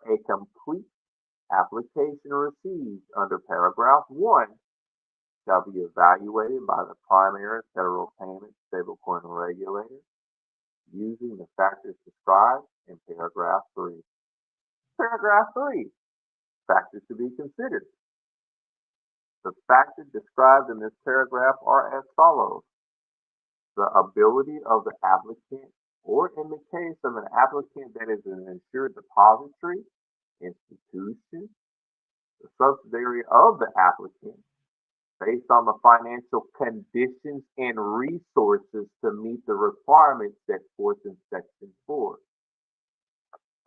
A complete application received under paragraph 1 shall be evaluated by the primary federal payment stablecoin regulator using the factors described in paragraph 3. Paragraph 3. Factors to be considered. The factors described in this paragraph are as follows. The ability of the applicant, or in the case of an applicant that is an insured depository, institution, the subsidiary of the applicant, based on the financial conditions and resources to meet the requirements set forth in Section 4.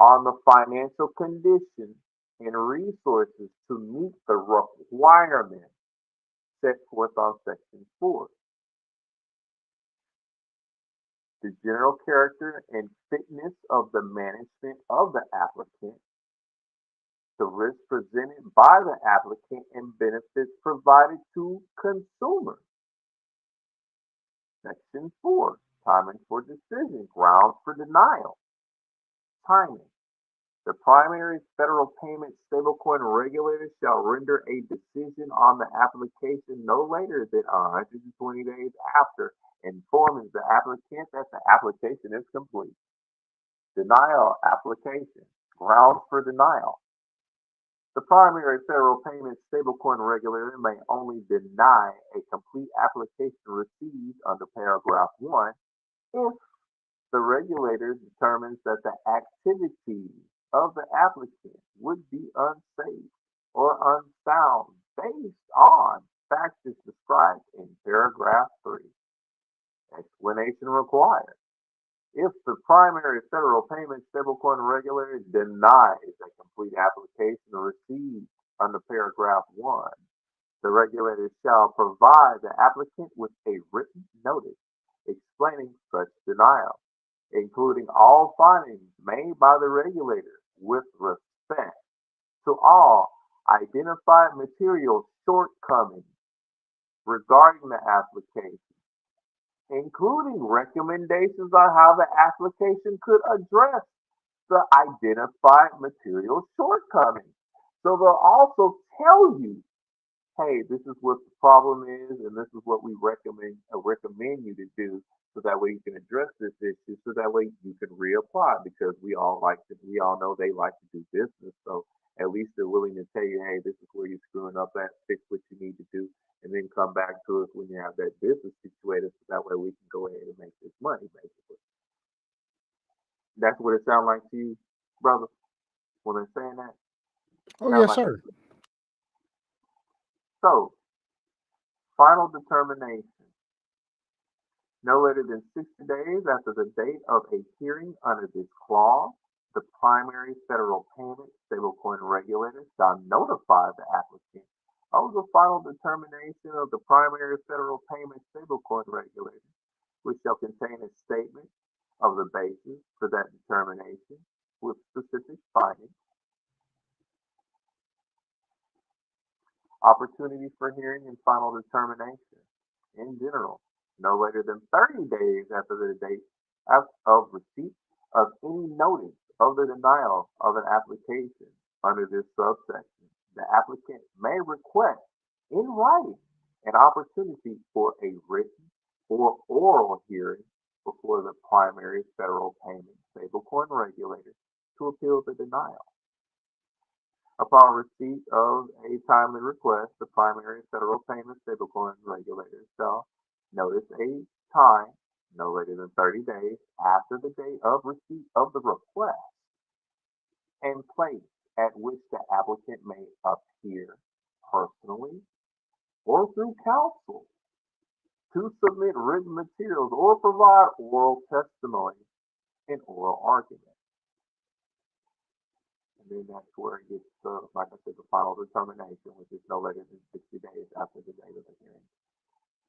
On the financial conditions and resources to meet the requirements set forth on Section 4. The general character and fitness of the management of the applicant, the risk presented by the applicant, and benefits provided to consumers. Section 4. Timing for decision. Grounds for denial. Timing. The primary federal payment stablecoin regulator shall render a decision on the application no later than 120 days after informing the applicant that the application is complete. Denial application. Grounds for denial. The primary federal payment stablecoin regulator may only deny a complete application received under paragraph 1 if the regulator determines that the activities of the applicant would be unsafe or unsound based on factors described in paragraph 3. Explanation required. If the primary federal payment stablecoin regulator denies a complete application received under paragraph 1, the regulator shall provide the applicant with a written notice explaining such denial, including all findings made by the regulator with respect to all identified material shortcomings regarding the application, including recommendations on how the application could address the identified material shortcomings. So they'll also tell you, hey, this is what the problem is, and this is what we recommend you to do, so that way you can address this issue, so that way you can reapply, because we all know they like to do business, so at least they're willing to tell you, hey, this is where you're screwing up at, fix what you need to do, and then come back to us when you have that business situated, so that way we can go ahead and make this money, basically. That's what it sounds like to you, brother, when they're saying that? Oh, Sound yes, like sir. so, final determination. No later than 60 days after the date of a hearing under this clause, the primary federal payment stablecoin regulator shall notify the applicant of the final determination of the primary federal payment stablecoin regulator, which shall contain a statement of the basis for that determination with specific findings. Opportunity for hearing and final determination. In general, no later than 30 days after the date of receipt of any notice of the denial of an application under this subsection, the applicant may request in writing an opportunity for a written or oral hearing before the primary federal payment stablecoin regulator to appeal the denial. Upon receipt of a timely request, the primary federal payment stablecoin regulator shall notice a time no later than 30 days after the date of receipt of the request and place at which the applicant may appear personally or through counsel to submit written materials or provide oral testimony in oral argument. And then that's where it gets, like I said, the final determination, which is no later than 60 days after the date of the hearing.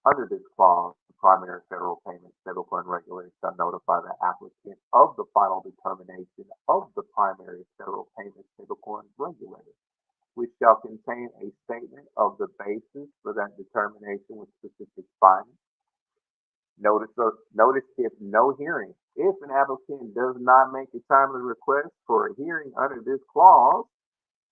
Under this clause, the primary federal payment stablecoin regulator shall notify the applicant of the final determination of the primary federal payment stablecoin regulator, which shall contain a statement of the basis for that determination with specific findings. Notice if no hearing If an applicant does not make a timely request for a hearing under this clause,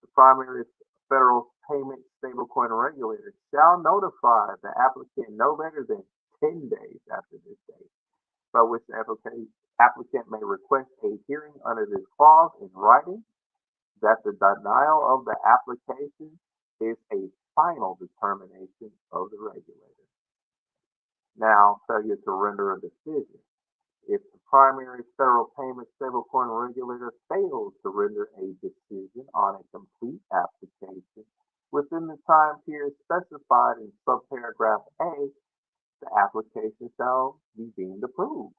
the primary federal payment stablecoin regulator shall notify the applicant no later than 10 days after this date, by which the applicant may request a hearing under this clause in writing, that the denial of the application is a final determination of the regulator. Now, failure to render a decision. If the primary federal payment stablecoin regulator fails to render a decision on a complete application within the time period specified in subparagraph A, the application shall be deemed approved.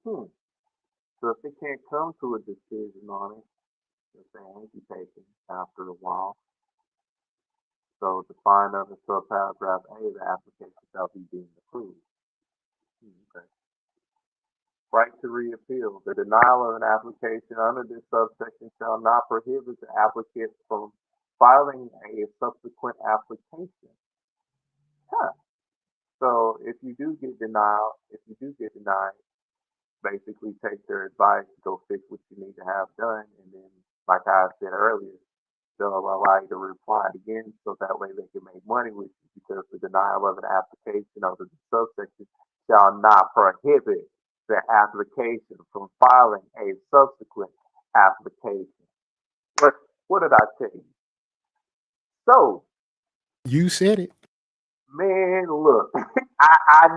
Hmm. So if they can't come to a decision on it, if they ain't be taken after a while, so defined under subparagraph A, the application shall be deemed approved. Okay. Right to reappeal. The denial of an application under this subsection shall not prohibit the applicant from filing a subsequent application. Huh. So if you do get denied, basically take their advice, go fix what you need to have done, and then, like I said earlier, they'll allow you to reply again so that way they can make money with you because the denial of an application under the subsection shall not prohibit the application from filing a subsequent application. What, what did I tell you? So, You said it. man, look, I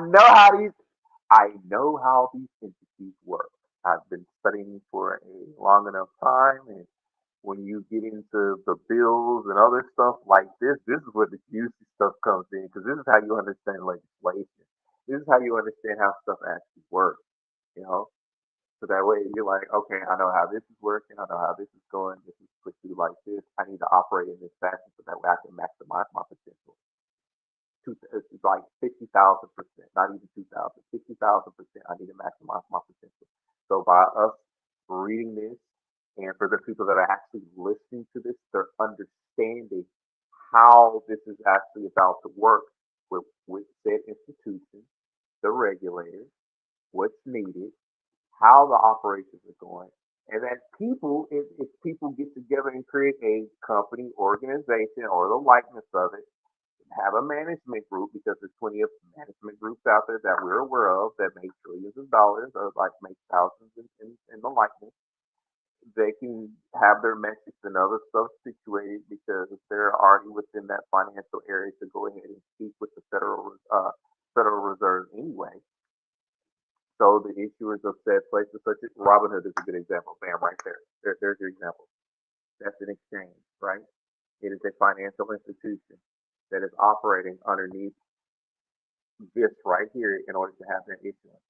know how these entities work. I've been studying for a long enough time, and when you get into the bills and other stuff like this is where the juicy stuff comes in because this is how you understand legislation. This is how you understand how stuff actually works, you know? So that way you're like, okay, I know how this is working. I know how this is going. This is put through like this. I need to operate in this fashion so that way I can maximize my potential. It's like 50,000%, not even 2,000, 50,000%. I need to maximize my potential. So by us reading this, and for the people that are actually listening to this, they're understanding how this is actually about to work with said institution, the regulators, what's needed, how the operations are going, and that people, if people get together and create a company, organization, or the likeness of it, have a management group because there's plenty of management groups out there that we're aware of that make trillions of dollars or like make thousands in the likeness. They can have their metrics and other stuff situated because they're already within that financial area to go ahead and speak with the Federal Reserve anyway. So the issuers of said places, such as Robinhood, is a good example. Bam, right there. There's your example. That's an exchange, right? It is a financial institution that is operating underneath this right here in order to have their issuance.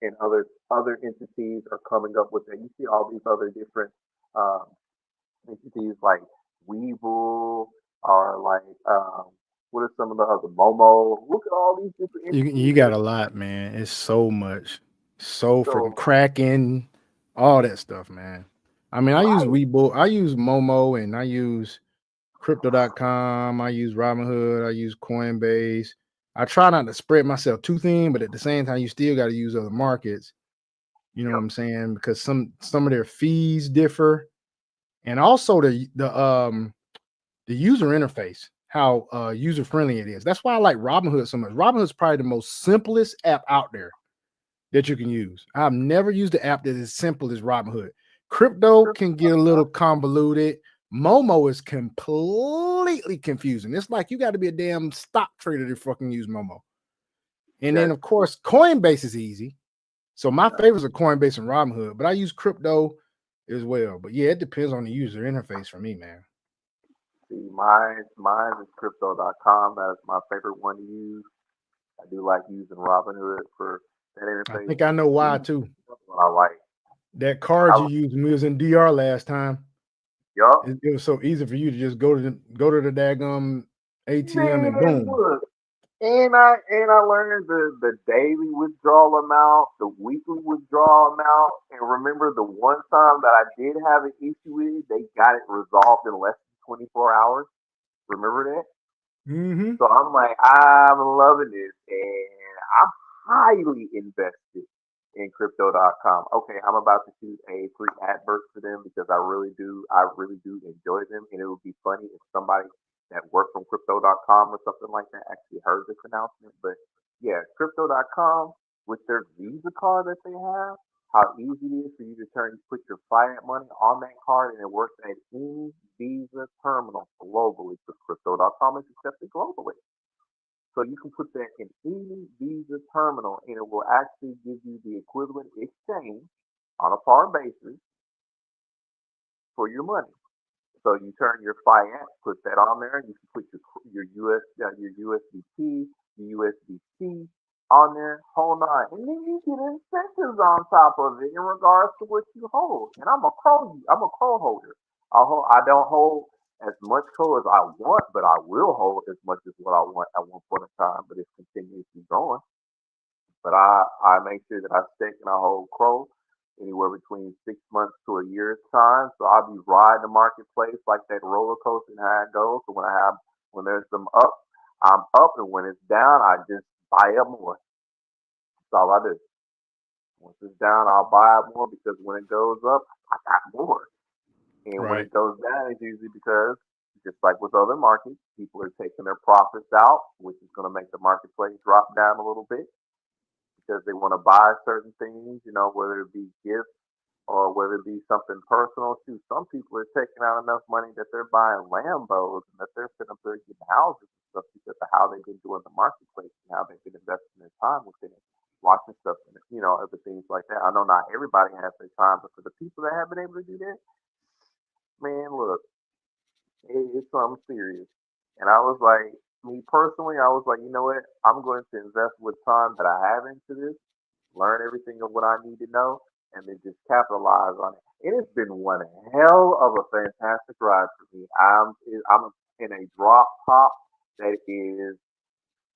And other entities are coming up with that. You see all these other different um, entities like Weevil or like what are some of the other Momo? Look at all these different You entities got that a lot, man. It's so much. So freaking so cracking, all that stuff, man. I mean, I use right. Webull, I use Momo, and I use crypto.com, I use Robinhood, I use Coinbase. I try not to spread myself too thin, but at the same time, you still got to use other markets. You know what Yep. I'm saying? Because some of their fees differ, and also the user interface, how user friendly it is. That's why I like Robinhood so much. Robinhood's probably the most simplest app out there that you can use. I've never used an app that is simple as Robinhood. Crypto can get a little convoluted. Momo is completely confusing. It's like you got to be a damn stock trader to fucking use Momo. And then That's of course Coinbase is easy. So my yeah. favorites are Coinbase and Robinhood, but I use crypto as well. But yeah, it depends on the user interface for me, man. See, mine is crypto.com. That's my favorite one to use. I do like using Robinhood for that I interface. think I know why Ooh, too. that's what I like. That card you I, used when we was in DR last time, yup. it was so easy for you to just go to the daggum ATM and Man, boom. look. And I learned the daily withdrawal amount, the weekly withdrawal amount, and remember the one time that I did have an issue with it, they got it resolved in less than 24 hours. Remember that? Mm-hmm. So I'm like, I'm loving this, and I'm highly invested. in crypto.com. Okay, I'm about to shoot a free advert for them because I really do enjoy them, and it would be funny if somebody that worked from crypto.com or something like that actually heard this announcement. But yeah, crypto.com with their Visa card that they have, how easy it is for you to put your fiat money on that card, and it works at any Visa terminal globally because crypto.com is accepted globally. So you can put that in any Visa terminal and it will actually give you the equivalent exchange on a par basis for your money. So you turn your fiat, put that on there, and you can put your USDT, your USDC on there, hold on, and then you get incentives on top of it in regards to what you hold. And I'm a crow holder. I don't hold as much crow as I want, but I will hold as much as what I want at one point in time. But it's continuously growing. But I make sure that I stick and I hold crow anywhere between 6 months to a year's time. So I'll be riding the marketplace like that roller coaster and how it goes. So when there's some up, I'm up, and when it's down, I just buy up more. That's all I do. Once it's down, I'll buy up more because when it goes up, I got more. And when Right. it goes down, it's usually because, just like with other markets, people are taking their profits out, which is going to make the marketplace drop down a little bit because they want to buy certain things, whether it be gifts or whether it be something personal too. Some people are taking out enough money that they're buying Lambos and that they're sitting up there getting houses and stuff because of how they've been doing the marketplace and how they've been investing their time within it, watching stuff and other things like that. I know not everybody has their time, but for the people that have been able to do that, man, look, it's something serious. And I was like, me personally, I was like, you know what? I'm going to invest with time that I have into this, learn everything of what I need to know, and then just capitalize on it. It has been one hell of a fantastic ride for me. I'm in a drop top that is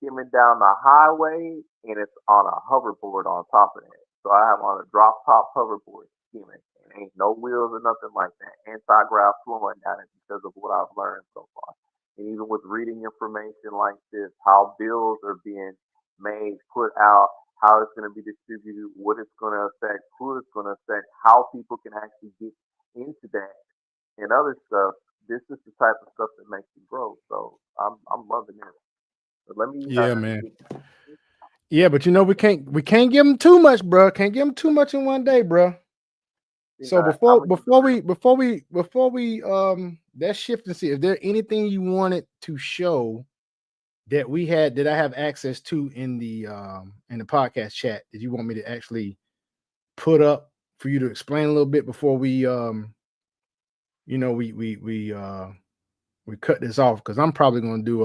skimming down the highway and it's on a hoverboard on top of that. So I have on a drop top hoverboard skimming. And ain't no wheels or nothing like that. Anti-grav flowing down it because of what I've learned so far. And even with reading information like this, how bills are being made, put out, how it's going to be distributed, what it's going to affect, who it's going to affect, how people can actually get into that and other stuff. This is the type of stuff that makes you grow. So I'm loving it. But let me Yeah, man. Yeah, but we can't give them too much, bro. Can't give them too much in one day, bro. So I'm gonna keep it real. before we that shift and see, is there anything you wanted to show that I have access to in the podcast chat that you want me to actually put up for you to explain a little bit before we you know we cut this off? Because I'm probably going to do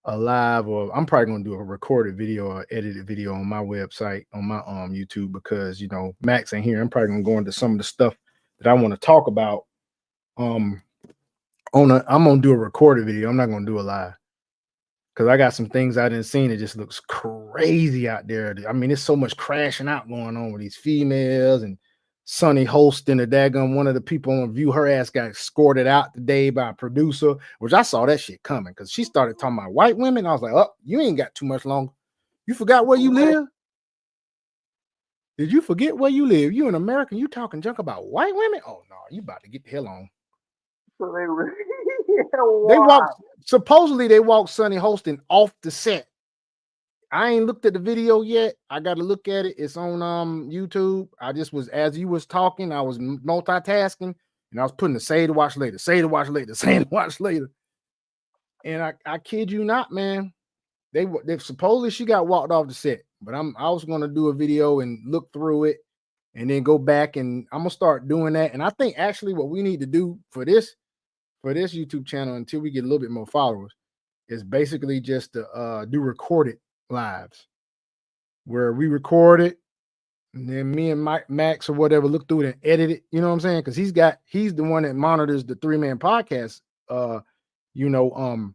a live, or I'm probably going to do a recorded video or edited video on my website on my YouTube, because Max ain't here. I'm probably going to go into some of the stuff that I want to talk about. I'm gonna do a recorded video. I'm not gonna do a live because I got some things I didn't see. It just looks crazy out there. I mean, there's so much crashing out going on with these females, and Sunny hosting the daggum. One of the people on View, her ass got escorted out today by a producer, which I saw that shit coming because she started talking about white women. I was like, oh, you ain't got too much longer. You forgot where you live? Did you forget where you live? You an American, you talking junk about white women? Oh no, you about to get the hell on. So they really, They why? walked, supposedly they walked Sunny hosting off the set. I ain't looked at the video yet. I got to look at it. It's on YouTube. I just was, as you was talking, I was multitasking and I was putting the say to watch later, say to watch later, say to watch later. And I kid you not, man. They supposedly she got walked off the set, but I was gonna do a video and look through it and then go back, and I'm gonna start doing that. And I think actually what we need to do for this YouTube channel until we get a little bit more followers is basically just to do recorded lives where we record it and then me and Max or whatever look through it and edit it. You know what I'm saying? Because he's the one that monitors the 3-man podcast you know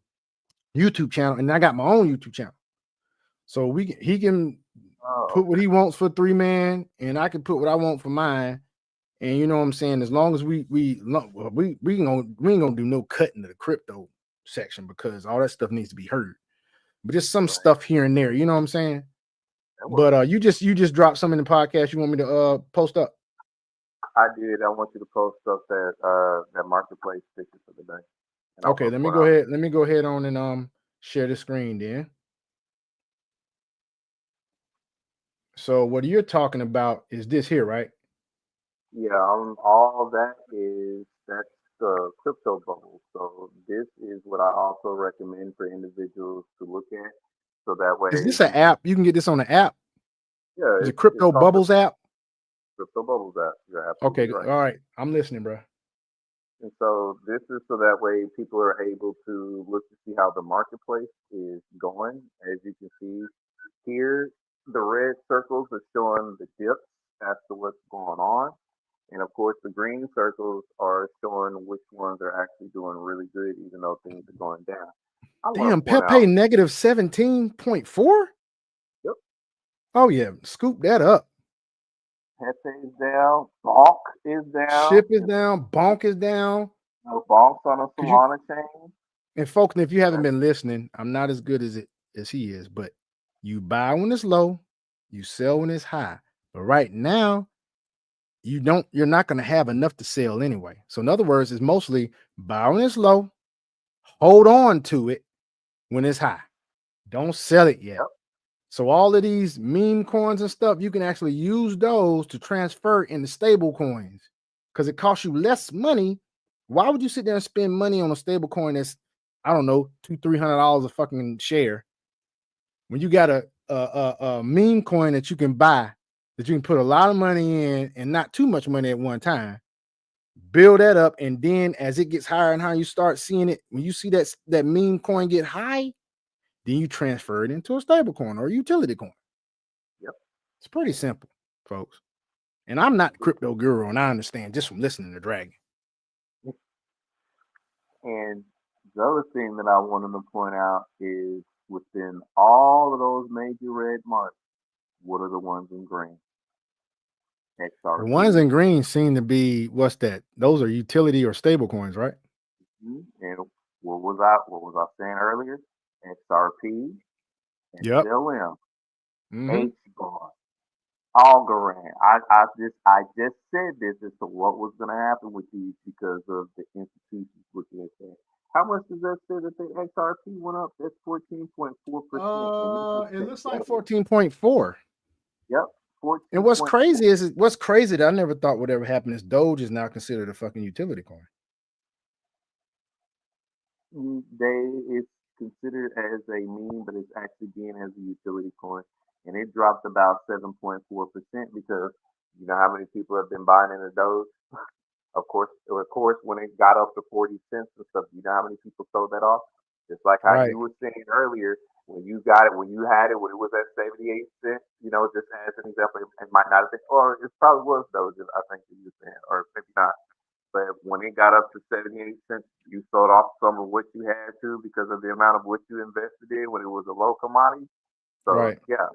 YouTube channel, and I got my own YouTube channel. So he can Oh, put what he wants for 3-man, and I can put what I want for mine. And you know what I'm saying? As long as we ain't gonna do no cutting to the crypto section because all that stuff needs to be heard. But just some right. stuff here and there, you know what I'm saying? That works. But you just dropped some in the podcast. You want me to post up? I did. I want you to post up that marketplace picture for the day, and I'll Okay, post let me one go out. ahead. Let me go ahead on and share the screen then. So what you're talking about is this here, right? Yeah, all that is that's the crypto bubble. So this is what I also recommend for individuals to look at, so that way Is this an you can. app? You can get this on the app. Yeah, Is it it's Crypto called Bubbles app? crypto bubbles app. You're absolutely Okay, right. all right. I'm listening, bro. And so this is so that way people are able to look to see how the marketplace is going. As you can see here, the red circles are showing the dips as to what's going on. And of course, the green circles are showing which ones are actually doing really good, even though things are going down. I want Damn, to point Pepe out, negative 17.4. yep, Oh yeah, scoop that up. Pepe is down, Bonk is down, Ship is down, Bonk is down. no Bonk's on a Cause you Solana chain. and folks, if you haven't That's, been listening, I'm not as good as he is, but you buy when it's low, you sell when it's high. But right now, you're not going to have enough to sell anyway. So in other words, it's mostly buy when it's low, hold on to it when it's high. Don't sell it yet. yep, So all of these meme coins and stuff, you can actually use those to transfer into stable coins because it costs you less money. Why would you sit there and spend money on a stable coin that's, I don't know, $200-300 a fucking share when you got a meme coin that you can buy that you can put a lot of money in and not too much money at one time, build that up, and then as it gets higher and higher, you start seeing it. When you see that meme coin get high, then you transfer it into a stable coin or a utility coin. yep. It's pretty simple, folks. And I'm not the crypto guru, and I understand just from listening to Dragon. And the other thing that I wanted to point out is within all of those major red marks, what are the ones in green? The ones XRP. in green seem to be what's that? Those are utility or stable coins, right? And what was I saying earlier? XRP, Yep. XLM, Mm-hmm. HBAR, Algorand. I just said this as to what was going to happen with these because of the institutions looking at that. How much does that say that the XRP went up? That's 14.4%, and this is It looks like today. 14.4. Yep, And what's crazy 14.4. is what's crazy that I never thought would ever happen is Doge is now considered a fucking utility coin. They it's considered as a meme, but it's actually being as a utility coin, and it dropped about 7.4% because you know how many people have been buying into those. Of course, when it got up to 40 cents and stuff, you know how many people sold that off? Just like how Right. you were saying earlier, when you got it, when you had it, when it was at 78 cents, just as an example, it might not have been, or it probably was those, I think that you were saying, or maybe not. But when it got up to 78 cents, you sold off some of what you had to because of the amount of what you invested in when it was a low commodity. So Right. yeah,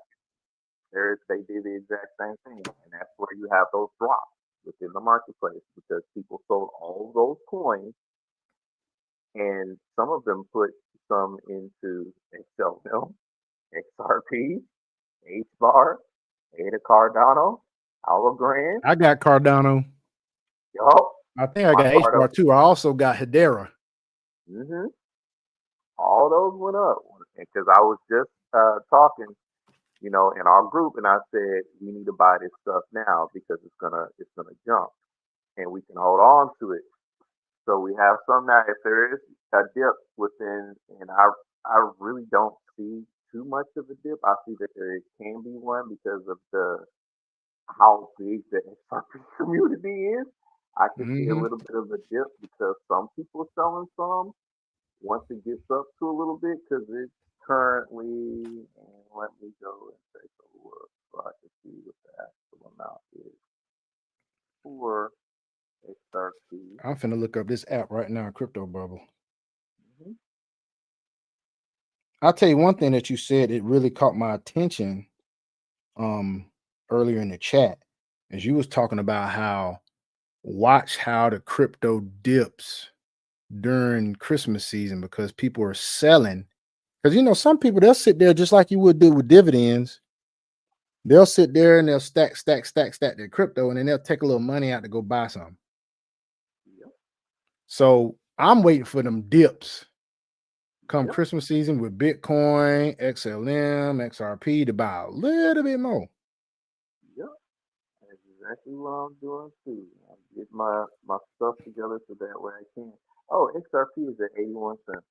they did the exact same thing, and that's where you have those drops within the marketplace because people sold all those coins, and some of them put some into XLM, XRP, HBAR, Ada Cardano, Algorand. I got Cardano. Yup, I think I my got H Cardano. bar too. I also got Hedera. hmm All those went up because I was just talking, in our group, and I said we need to buy this stuff now because it's gonna jump, and we can hold on to it. So we have some now. If there is a dip within, and I really don't see too much of a dip. I see that there can be one because of the how big the XRP community is. I can see a Mm-hmm. little bit of a dip because some people are selling some once it gets up to a little bit because it's currently, and let me go and take a look so I can see what the actual amount is for XRP. I'm finna look up this app right now, Crypto Bubble. hmm I'll tell you one thing that you said, it really caught my attention um earlier in the chat as you was talking about how watch how the crypto dips during Christmas season because people are selling. Because some people they'll sit there just like you would do with dividends They'll sit there and they'll stack their crypto, and then they'll take a little money out to go buy something. Yep. So I'm waiting for them dips come Yep. Christmas season with Bitcoin, XLM, XRP to buy a little bit more. Yep. That's exactly what I'm doing too. I get my stuff together so that way I can. Oh, XRP is at 81 cents.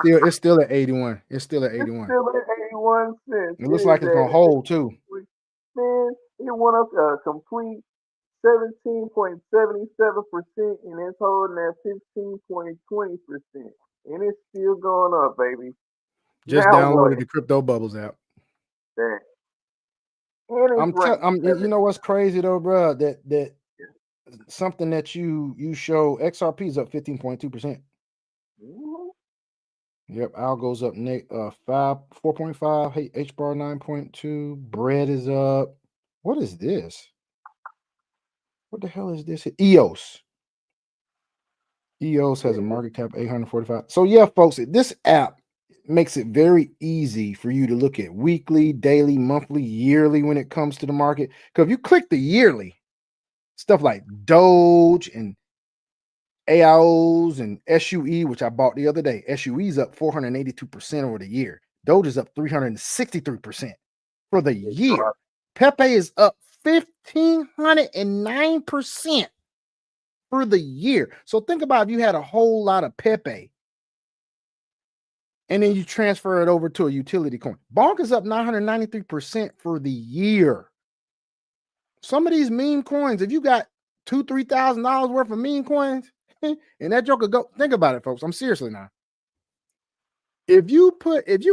Yeah, it's still at 81. It's still at It's 81. still at 81 cents. It It looks is like it's gonna hold too. man, it went up a complete 17.77% and it's holding at 15.20%. And it's still going up, baby. Just Now what? downloaded the Crypto Bubbles app. That. And it's ranked You know what's crazy though, bro? That Yeah. something that you show XRP is up 15.2%. Mhm. Yep, Algo's up 4.5, hey, H bar 9.2, bread is up. What is this? What the hell is this? EOS. EOS has a Yeah, market cap 845. So yeah, folks, this app makes it very easy for you to look at weekly, daily, monthly, yearly when it comes to the market. Because if you click the yearly, stuff like Doge and AIOs and SUE, which I bought the other day. SUE is up 482% over the year. Doge is up 363% for the it year. dropped. Pepe is up 1,509% for the year. So think about if you had a whole lot of Pepe and then you transfer it over to a utility coin. Bonk is up 993% for the year. Some of these meme coins, if you got $2,000-3,000 worth of meme coins, and that joker go, think about it, folks. I'm seriously now. If you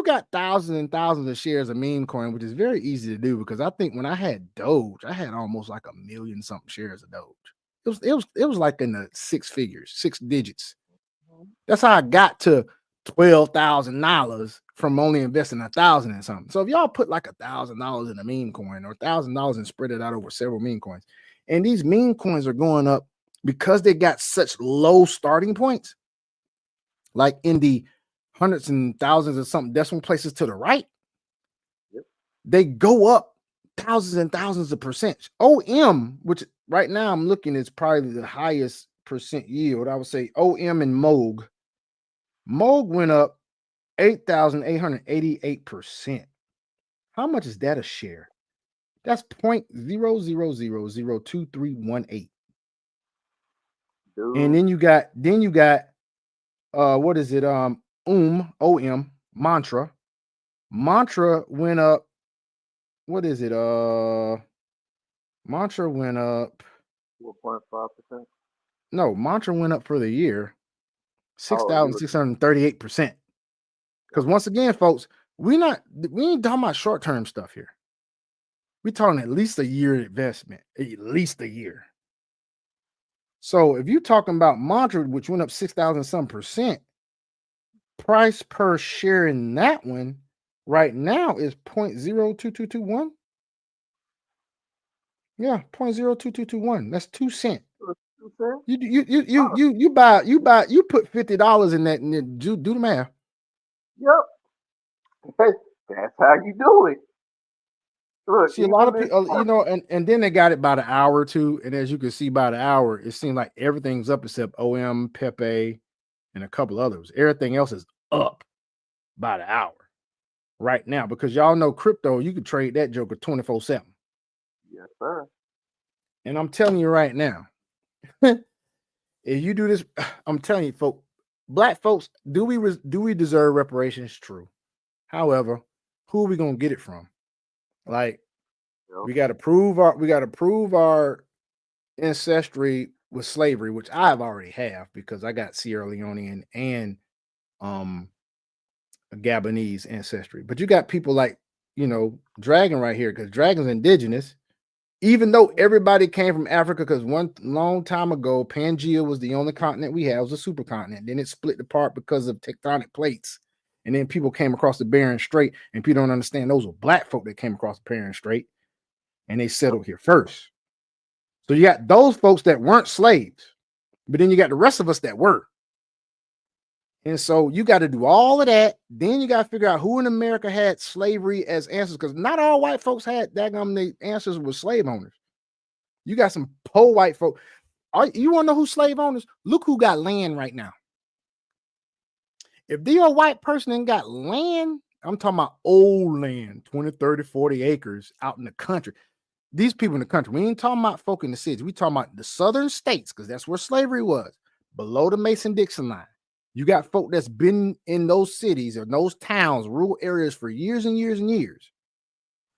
got thousands and thousands of shares of meme coin, which is very easy to do, because I think when I had Doge, I had almost like 1,000,000 something shares of Doge. It was like in the six figures, six digits. That's how I got to $12,000 from only investing 1,000 in something. So if y'all put like $1,000 in a meme coin or $1,000 and spread it out over several meme coins, and these meme coins are going up because they got such low starting points, like in the hundreds and thousands of something decimal places to the right, Yep. they go up thousands and thousands of percent. OM, which right now I'm looking is probably the highest percent yield. I would say OM and MOG. MOG went up 8,888%. How much is that a share? That's 0.00002318. And Dude. then you got what is it? OM Mantra. Mantra went up. What is it? Mantra went up. 4.5%. No, Mantra went up for the year Oh, you look. 6,638%. Because once again, folks, we ain't talking about short-term stuff here. We're talking at least a year investment, at least a year. So if you're talking about Mantra, which went up 6,000 some percent, price per share in that one right now is 0.02221. Yeah, 0.02221. That's 2 cents. You put $50 in that and do the math. Yep. That's how you do it. Look, See, a lot even of this. people, and then they got it by the hour or two. And as you can see by the hour, it seems like everything's up except OM, Pepe, and a couple others. Everything else is up by the hour right now because y'all know crypto, you can trade that joker 24/7. Yes, sir. And I'm telling you right now, if you do this, I'm telling you, folks, black folks, do we deserve reparations? True. However, who are we gonna get it from? Like, Yep. we got to prove our ancestry with slavery, which I've already have because I got Sierra Leonean and a Gabonese ancestry. But you got people like Dragon right here because Dragon's indigenous. Even though everybody came from Africa, because one long time ago, Pangea was the only continent we had, it was a supercontinent. Then it split apart because of tectonic plates. And then people came across the Bering Strait, and people don't understand those were black folk that came across the Bering Strait, and they settled here first. So you got those folks that weren't slaves, but then you got the rest of us that were. And so you got to do all of that. Then you got to figure out who in America had slavery as answers, because not all white folks had that. The answers were slave owners. You got some poor white folk. You want to know who slave owners? Look who got land right now. If they're a white person and got land, I'm talking about old land, 20, 30, 40 acres out in the country. These people in the country, we ain't talking about folk in the cities. We talking about the southern states, because that's where slavery was, below the Mason-Dixon line. You got folk that's been in those cities or those towns, rural areas for years and years and years.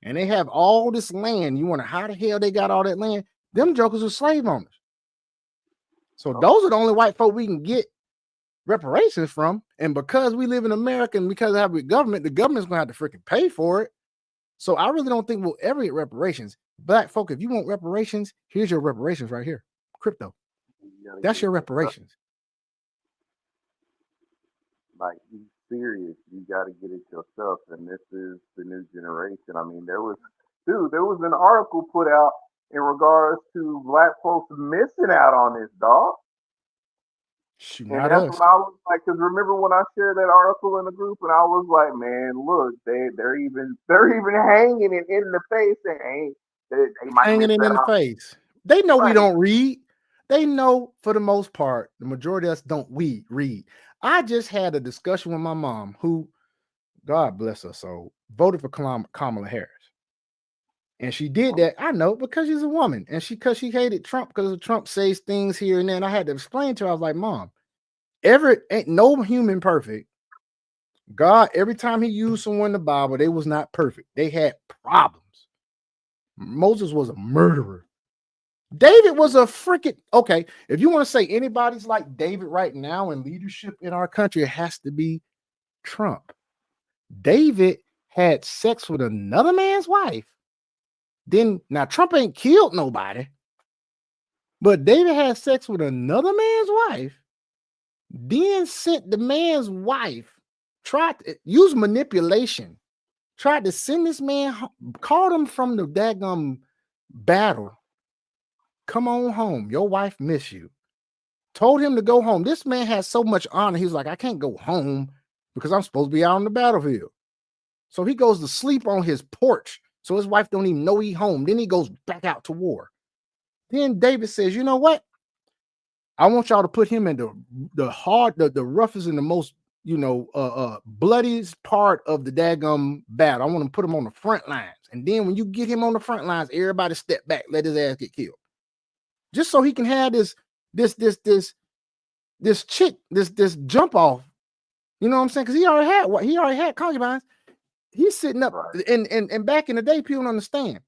And they have all this land. You wonder how the hell they got all that land? Them jokers are slave owners. So those are the only white folk we can get reparations from. And because we live in America and because I have a government, the government's gonna have to freaking pay for it. So I really don't think we'll ever get reparations. Black folk, if you want reparations, here's your reparations right here. Crypto. That's your reparations. Like, be serious. You got to get it yourself. And this is the new generation. I mean, there was an article put out in regards to black folks missing out on this, dog. Shoot, And not that's us. when I was like, because remember when I shared that article in the group, and I was like, man, look, they're even hanging it in the face, and they might Hanging miss it that in the out. face. They know we Right. don't read. They know for the most part, the majority of us don't read. I just had a discussion with my mom, who, God bless her soul, voted for Kamala Harris. And she did that, I know, because she's a woman. And because she hated Trump, because Trump says things here and there. And I had to explain to her, I was like, Mom, ain't no human perfect. God, every time he used someone in the Bible, they was not perfect. They had problems. Moses was a murderer. David was a freaking, okay, if you want to say anybody's like David right now in leadership in our country, it has to be Trump. David had sex with another man's wife. Then, now Trump ain't killed nobody, but David had sex with another man's wife, then sent the man's wife, tried to use manipulation, tried to send this man, called him from the daggum battle. Come on home. Your wife miss you. Told him to go home. This man has so much honor. He's like, I can't go home because I'm supposed to be out on the battlefield. So he goes to sleep on his porch. So his wife don't even know he's home. Then he goes back out to war. Then David says, you know what? I want y'all to put him in the roughest and the most, bloodiest part of the daggum battle. I want to put him on the front lines. And then when you get him on the front lines, everybody step back, let his ass get killed. Just so he can have this chick, this jump off. You know what I'm saying? Because he already had concubines. He's sitting up, Right. and back in the day, people don't understand.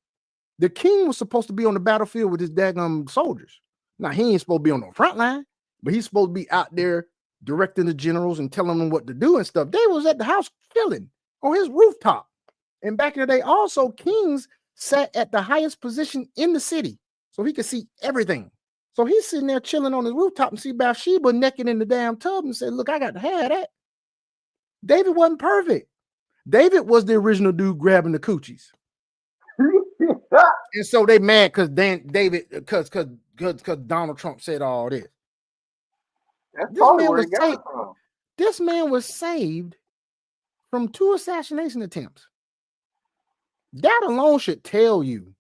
The king was supposed to be on the battlefield with his daggum soldiers. Now, he ain't supposed to be on the front line, but he's supposed to be out there directing the generals and telling them what to do and stuff. They was at the house chilling on his rooftop. And back in the day, also, kings sat at the highest position in the city, so he could see everything. So he's sitting there chilling on his rooftop and see Bathsheba naked in the damn tub and said, look, I got to have that. David wasn't perfect. David was the original dude grabbing the coochies. And so they mad because because Donald Trump said all this. That's probably where he got it from. This man was saved from 2 assassination attempts. That alone should tell you.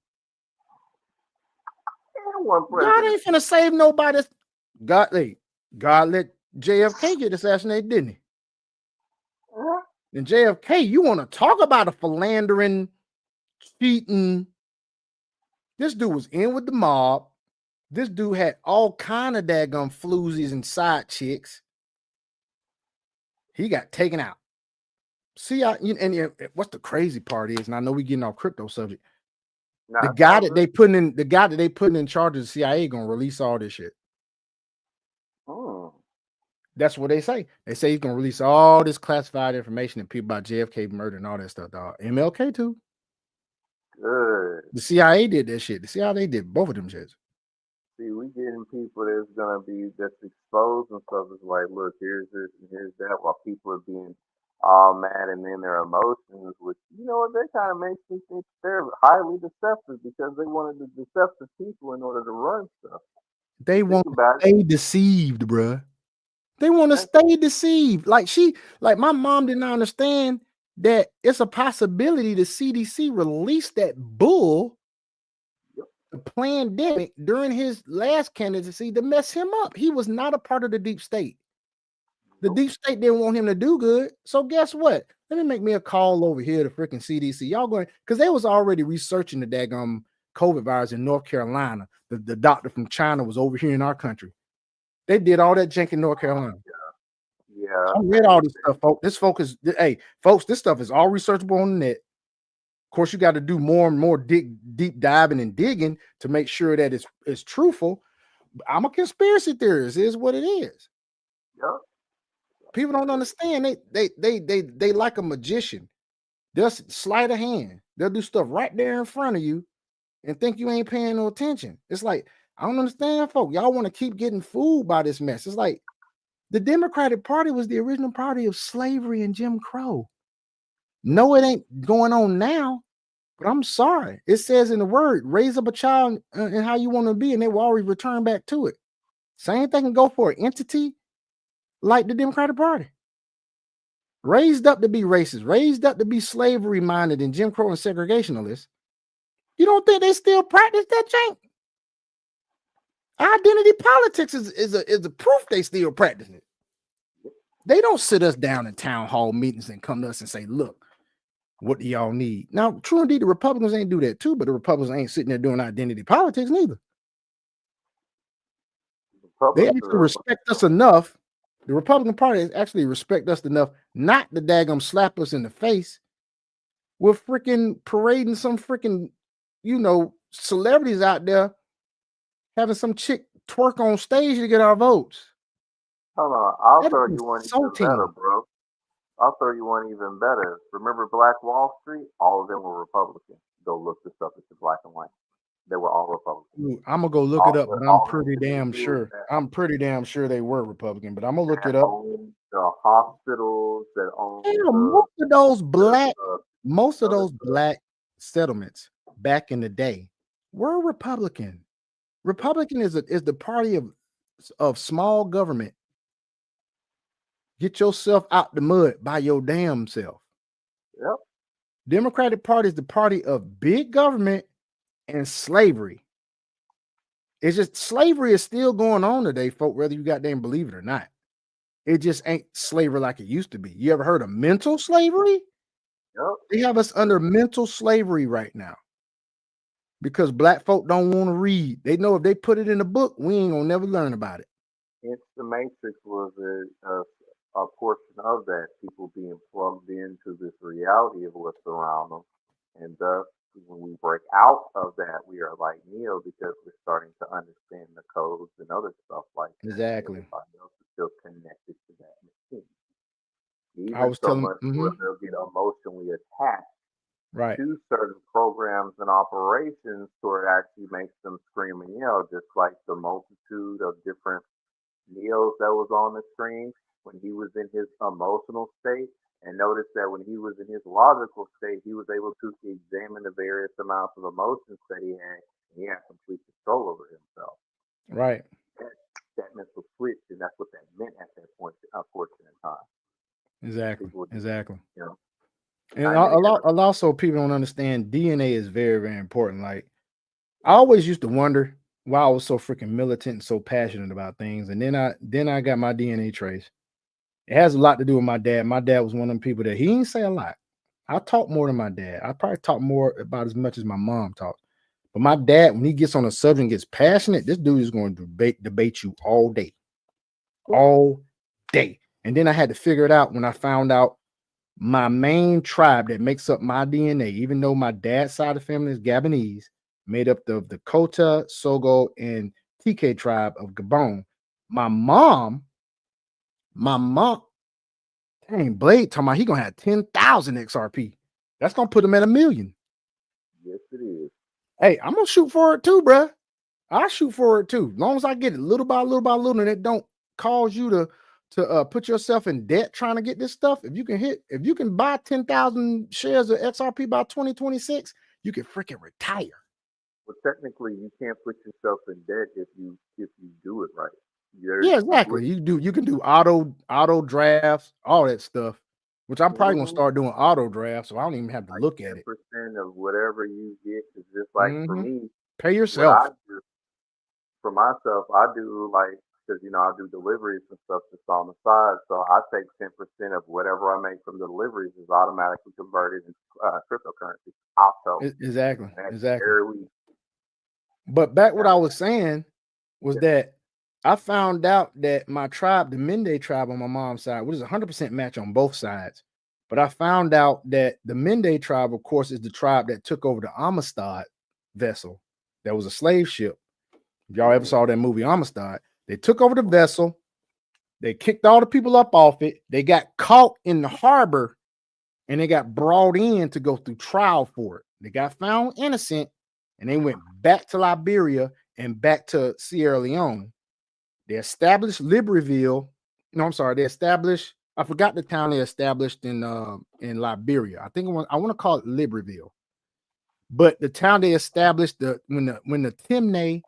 God ain't finna save nobody. God let JFK get assassinated, didn't he? Uh-huh. And JFK, you want to talk about a philandering, cheating. This dude was in with the mob. This dude had all kind of daggum floozies and side chicks. He got taken out. See, what's the crazy part is, and I know we're getting off crypto subject. The guy that they put in charge of the CIA gonna release all this shit. Oh. That's what they say. They say he's gonna release all this classified information and people about JFK murder and all that stuff, dog. MLK too. Good. The CIA did that shit. The CIA did both of them shits. See, we getting people that's exposed and stuff. It's like, look, here's this and here's that, while people are being all mad and in their emotions, which, you know what, that kind of makes me think they're highly deceptive because they wanted to deceptive people in order to run stuff. They want to stay deceived, bruh. They want to stay deceived. Like my mom did not understand that it's a possibility the CDC released that bull, the pandemic, during his last candidacy to mess him up. He was not a part of the deep state. The deep state didn't want him to do good. So guess what? Let me make me a call over here to freaking CDC. Y'all going, because they was already researching the daggum COVID virus in North Carolina. The doctor from China was over here in our country. They did all that junk in North Carolina. Yeah. I read all this stuff, folks. Folks, this stuff is all researchable on the net. Of course, you got to do more and more deep diving and digging to make sure that it's truthful. I'm a conspiracy theorist, is what it is. Yep. People don't understand. They like a magician. They'll sleight of hand. They'll do stuff right there in front of you and think you ain't paying no attention. It's like, I don't understand, folks. Y'all want to keep getting fooled by this mess. It's like the Democratic Party was the original party of slavery and Jim Crow. No, it ain't going on now, but I'm sorry. It says in the word, raise up a child and how you want to be, and they will always return back to it. Same thing can go for an entity like the Democratic Party. Raised up to be racist, raised up to be slavery minded and Jim Crow and segregationalists. You don't think they still practice that jank? Identity politics is a proof they still practice it. They don't sit us down in town hall meetings and come to us and say, look, what do y'all need? Now, true indeed, the Republicans ain't do that too, but the Republicans ain't sitting there doing identity politics neither. They actually respect us enough. The Republican Party actually respect us enough not to daggum slap us in the face with freaking parading some freaking, celebrities out there having some chick twerk on stage to get our votes. Hold on, I'll throw you one even better, bro. I'll throw you one even better. Remember Black Wall Street? All of them were Republicans. Go look this up. It's black and white. They were all Republicans. I'm gonna go look it up, but I'm pretty damn sure. I'm pretty damn sure they were Republican, but I'm gonna look it up. The hospitals that own most of those black settlements back in the day were Republican. Republican is the party of small government. Get yourself out the mud by your damn self. Yep. Democratic Party is the party of big government and slavery. It's just slavery is still going on today, folk, whether you goddamn believe it or not. It just ain't slavery like it used to be. You ever heard of mental slavery? Yep. They have us under mental slavery right now because black folk don't want to read. They know if they put it in a book, we ain't gonna never learn about it. It's the Matrix was a portion of that, people being plugged into this reality of what's around them, and thus when we break out of that, we are like Neo because we're starting to understand the codes and other stuff like that. Exactly. Everybody else is still connected to that machine. Even I was telling where they'll get emotionally attached right to certain programs and operations where it actually makes them scream and yell, just like the multitude of different Neos that was on the screen when he was in his emotional state, and notice that when he was in his logical state, he was able to examine the various amounts of emotions that he had, and he had complete control over himself. Right. That mental switch, and that's what that meant at that point, unfortunate time. Exactly. You know, and also people don't understand DNA is very, very important. Like I always used to wonder why I was so freaking militant and so passionate about things, and then I got my DNA trace. It has a lot to do with my dad. My dad was one of them people that he didn't say a lot. I talk more than my dad. I probably talk more about as much as my mom talks. But my dad, when he gets on a subject and gets passionate, this dude is going to debate you all day. All day. And then I had to figure it out when I found out my main tribe that makes up my DNA, even though my dad's side of the family is Gabonese, made up of the Kota, Sogo, and TK tribe of Gabon. My mom, dang, Blade talking about he gonna have 10,000 XRP. That's gonna put him at 1 million. Yes, it is. Hey, I'm gonna shoot for it too, bruh. I'll shoot for it too. As long as I get it little by little, and it don't cause you to put yourself in debt trying to get this stuff. If you can buy 10,000 shares of XRP by 2026, you can freaking retire. Well, technically, you can't put yourself in debt if you do it right. There's Yeah, people. exactly. You can do auto drafts, all that stuff, which I'm probably gonna Mhm. start doing auto drafts, so I don't even have to Like look at it. 10% of whatever you get is just like for Hmm. me, Pay what I yourself. do for myself, I do like because I do deliveries and stuff just on the side. So I take 10% of whatever I make from the deliveries is automatically converted into cryptocurrency, auto, Exactly, and that's exactly. every week. But back what Now, I was saying was yeah, that I found out that my tribe, the Mende tribe on my mom's side, which is 100% match on both sides. But I found out that the Mende tribe, of course, is the tribe that took over the Amistad vessel. That was a slave ship. If y'all ever mm, saw that movie Amistad, they took over the vessel. They kicked all the people up off it. They got caught in the harbor and they got brought in to go through trial for it. They got found innocent and they went back to Liberia and back to Sierra Leone. They established Libreville. No, I'm sorry. They established. I forgot the town they established in Liberia. I think I want to call it Libreville. But the town they established when the Timne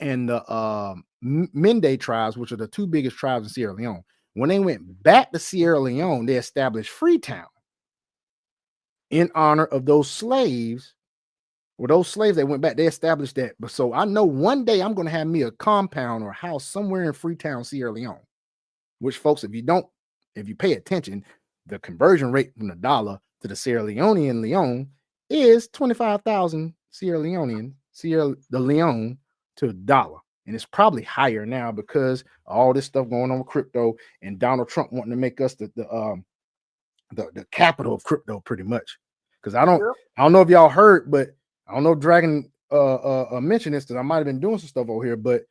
and the Mende tribes, which are the two biggest tribes in Sierra Leone, when they went back to Sierra Leone, they established Freetown in honor of those slaves. Well, those slaves that went back, they established that. But so I know one day I'm going to have me a compound or a house somewhere in Freetown, Sierra Leone. Which, folks, if you pay attention, the conversion rate from the dollar to the Sierra Leonean Leone is 25,000 Sierra the Leone to dollar. And it's probably higher now because all this stuff going on with crypto and Donald Trump wanting to make us the capital of crypto pretty much. Because yep, I don't know if y'all heard, but I don't know if Dragon mentioned this because I might have been doing some stuff over here, but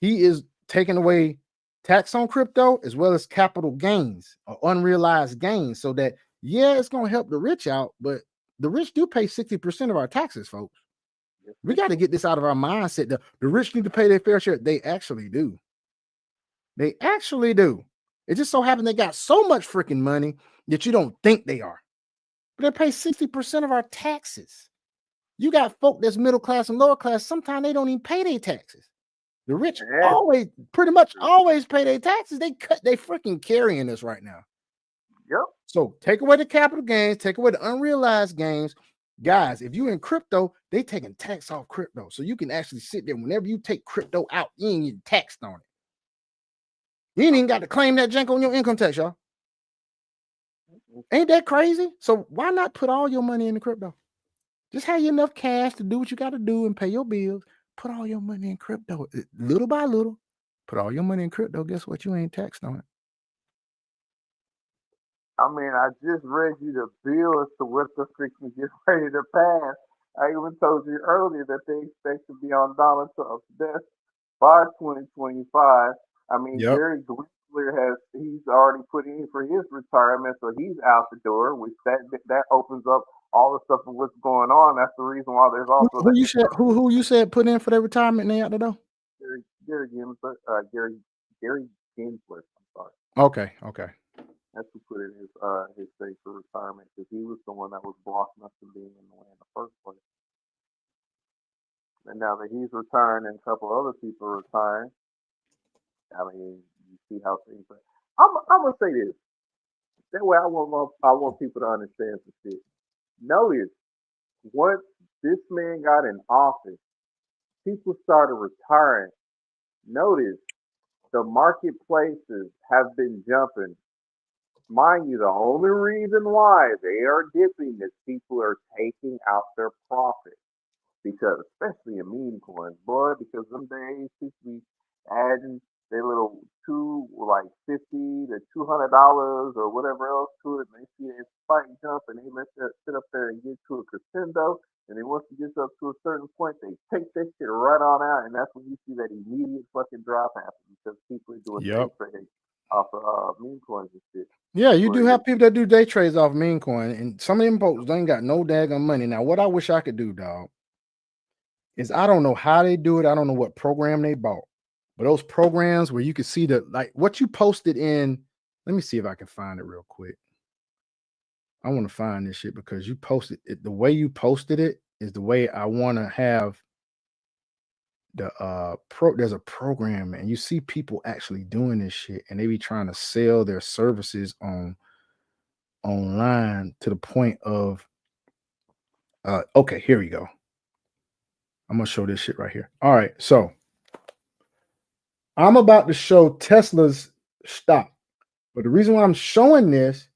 he is taking away tax on crypto as well as capital gains or unrealized gains, so that yeah, it's gonna help the rich out, but the rich do pay 60% of our taxes, folks. yes, We they got to do. get this out of our mindset. The rich need to pay their fair share. They actually do. They actually do. It just so happens they got so much freaking money that you don't think they are. But they pay 60% of our taxes. You got folk that's middle class and lower class, sometimes they don't even pay their taxes. The rich And always, pretty much always pay their taxes. They freaking carrying us right now. yep, So take away the capital gains, take away the unrealized gains. Guys, if you in crypto, they taking tax off crypto. So you can actually sit there whenever you take crypto out, you ain't getting taxed on it. You ain't even got to claim that junk on your income tax, y'all. Ain't that crazy? So why not put all your money in the crypto? Just have you enough cash to do what you got to do and pay your bills. Put all your money in crypto, little by little. Put all your money in crypto. Guess what? You ain't taxed on it. I mean, I just read you the bill as to what the freaking get ready to pass. I even told you earlier that they expect to be on Donald Trump's desk by 2025. I mean, Yep. Gary Gensler he's already put in for his retirement, so he's out the door, which that opens up all the stuff of what's going on. That's the reason why there's also Who the you said who you said put in for their retirement and they out the door? Gary Gensler, Gary Gensler. I'm sorry. Okay, okay. That's who put in his say for retirement because he was the one that was blocking us from being in the way in the first place. And now that he's retiring and a couple other people are retiring, I mean, you see how things are. I'm gonna say this. That way, I want people to understand some shit. Notice once this man got in office, people started retiring. Notice the marketplaces have been jumping. Mind you, the only reason why they are dipping is people are taking out their profit. Because especially in meme coins, boy, because them days people be adding their little $50 to $200 or whatever else to it, and they see it spike jump, and they let that sit up there and get to a crescendo, and then once it gets up to a certain point, they take that shit right on out, and that's when you see that immediate fucking drop happen because people are doing day Yep. trading off of meme coins and shit. Yeah, you Where do have people that do day trades off meme coin, and some of them folks ain't got no daggone money. Now, what I wish I could do, dog, is I don't know how they do it. I don't know what program they bought, but those programs where you can see like what you posted in. Let me see if I can find it real quick. I want to find this shit because you posted it. The way you posted it is the way I want to have there's a program, and you see people actually doing this shit, and they be trying to sell their services online to the point of okay, here we go. I'm gonna show this shit right here. All right, so I'm about to show Tesla's stock. But the reason why I'm showing this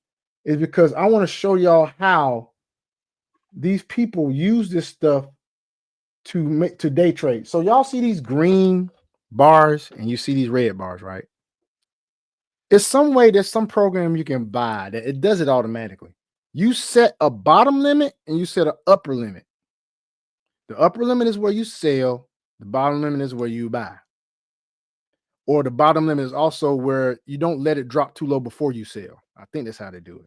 is because I want to show y'all how these people use this stuff to day trade. So y'all see these green bars and you see these red bars, right? It's some way, there's some program you can buy that it does it automatically. You set a bottom limit and you set an upper limit. The upper limit is where you sell, the bottom limit is where you buy. Or the bottom limit is also where you don't let it drop too low before you sell. I think that's how they do it.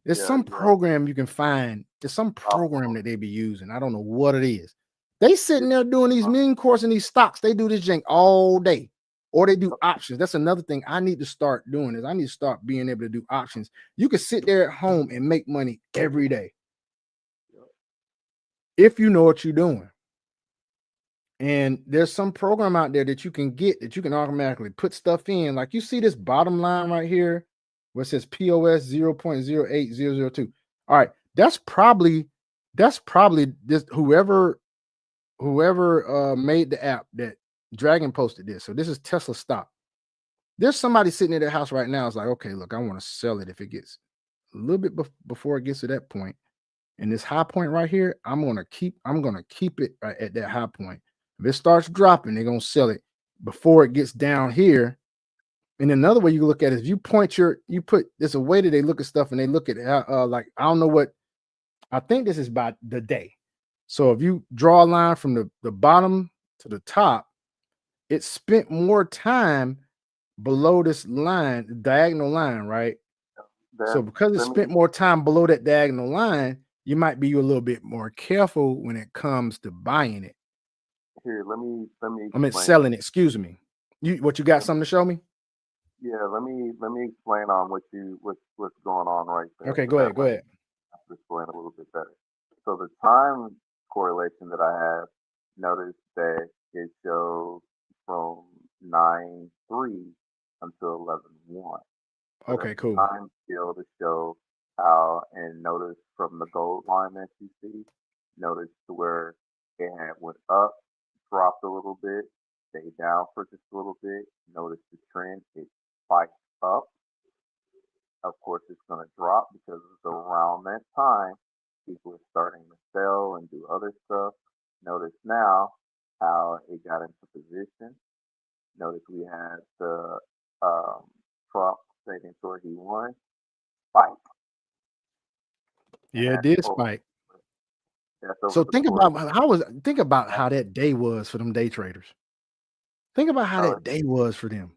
There's Yeah, some yeah. program you can find. There's some program Oh, that they be using. I don't know what it is. They sitting it's, there doing these mean course and these stocks. They do this jank all day. Or they do uh, options. That's another thing I need to start doing is I need to start being able to do options. You can sit there at home and make money every day yeah, if you know what you're doing. And there's some program out there that you can get that you can automatically put stuff in. Like you see this bottom line right here where it says POS 0.08002. All right, that's probably this whoever made the app that Dragon posted this. So this is Tesla stock. There's somebody sitting at their house right now. It's like, okay, look, I want to sell it if it gets a little bit before it gets to that point. And this high point right here, I'm gonna keep it right at that high point. If it starts dropping, they're gonna sell it before it gets down here. And another way you look at it is you put there's a way that they look at stuff and they look at like I don't know what I think this is by the day. So if you draw a line from the bottom to the top, it spent more time below this line, diagonal line, right? So that because it let spent me more time below that diagonal line, you might be a little bit more careful when it comes to buying it. let me I mean explain. selling it, excuse me. You got Let me, something to show me? yeah, let me explain on what's going on right there, Okay, so go that ahead. Go way ahead. I can explain a little bit better. So the time correlation that I have noticed that it shows from 9:03 until 11:01. So that's Okay, the cool. time scale to show how, and notice from the gold line that you see, notice to where it had went up, dropped a little bit, stayed down for just a little bit. Notice the trend, it spiked up. Of course, it's going to drop because it's around that time people are starting to sell and do other stuff. Notice now how it got into position. Notice we had the um, Trump stating sure he won, spike, and Yeah, it did over. spike. That's over So the course. think about Of, how that day was for them day traders. Think about how uh, that day was for them.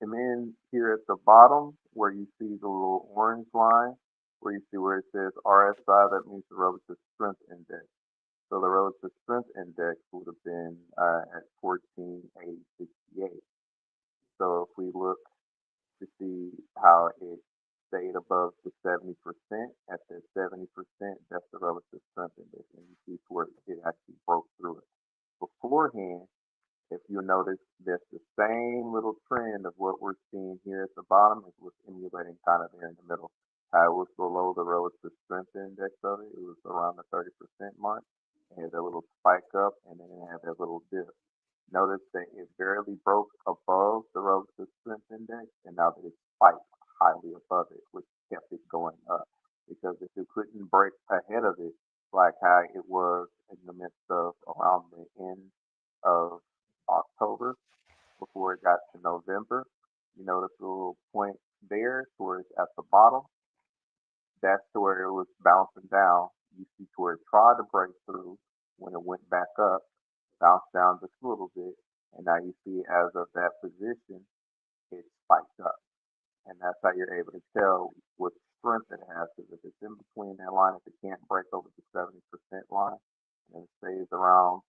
and then here at the bottom, where you see the little orange line, where you see where it says RSI, that means the relative strength index. So the relative strength index would have been at 14,868. So if we look to see how it stayed above the 70%, at the 70%, that's the relative strength index. And you see where it actually broke through it. Beforehand, if you notice, there's the same little trend of what we're seeing here at the bottom is what's emulating kind of there in the middle. How it was below the relative strength index of it. It was around the 30% mark. It had a little spike up and then it had that little dip. Notice that it barely broke above the relative strength index, and now that it spiked highly above it, which kept it going up. Because if it couldn't break ahead of it, like how it was in the midst of around the end of October before it got to November, you notice the little point there towards at the bottom. That's to where it was bouncing down. You see to where it tried to break through when it went back up, bounced down just a little bit, and now you see as of that position, it spiked up. And that's how you're able to tell what strength it has. Because if it's in between that line, if it can't break over the 70% line and it stays around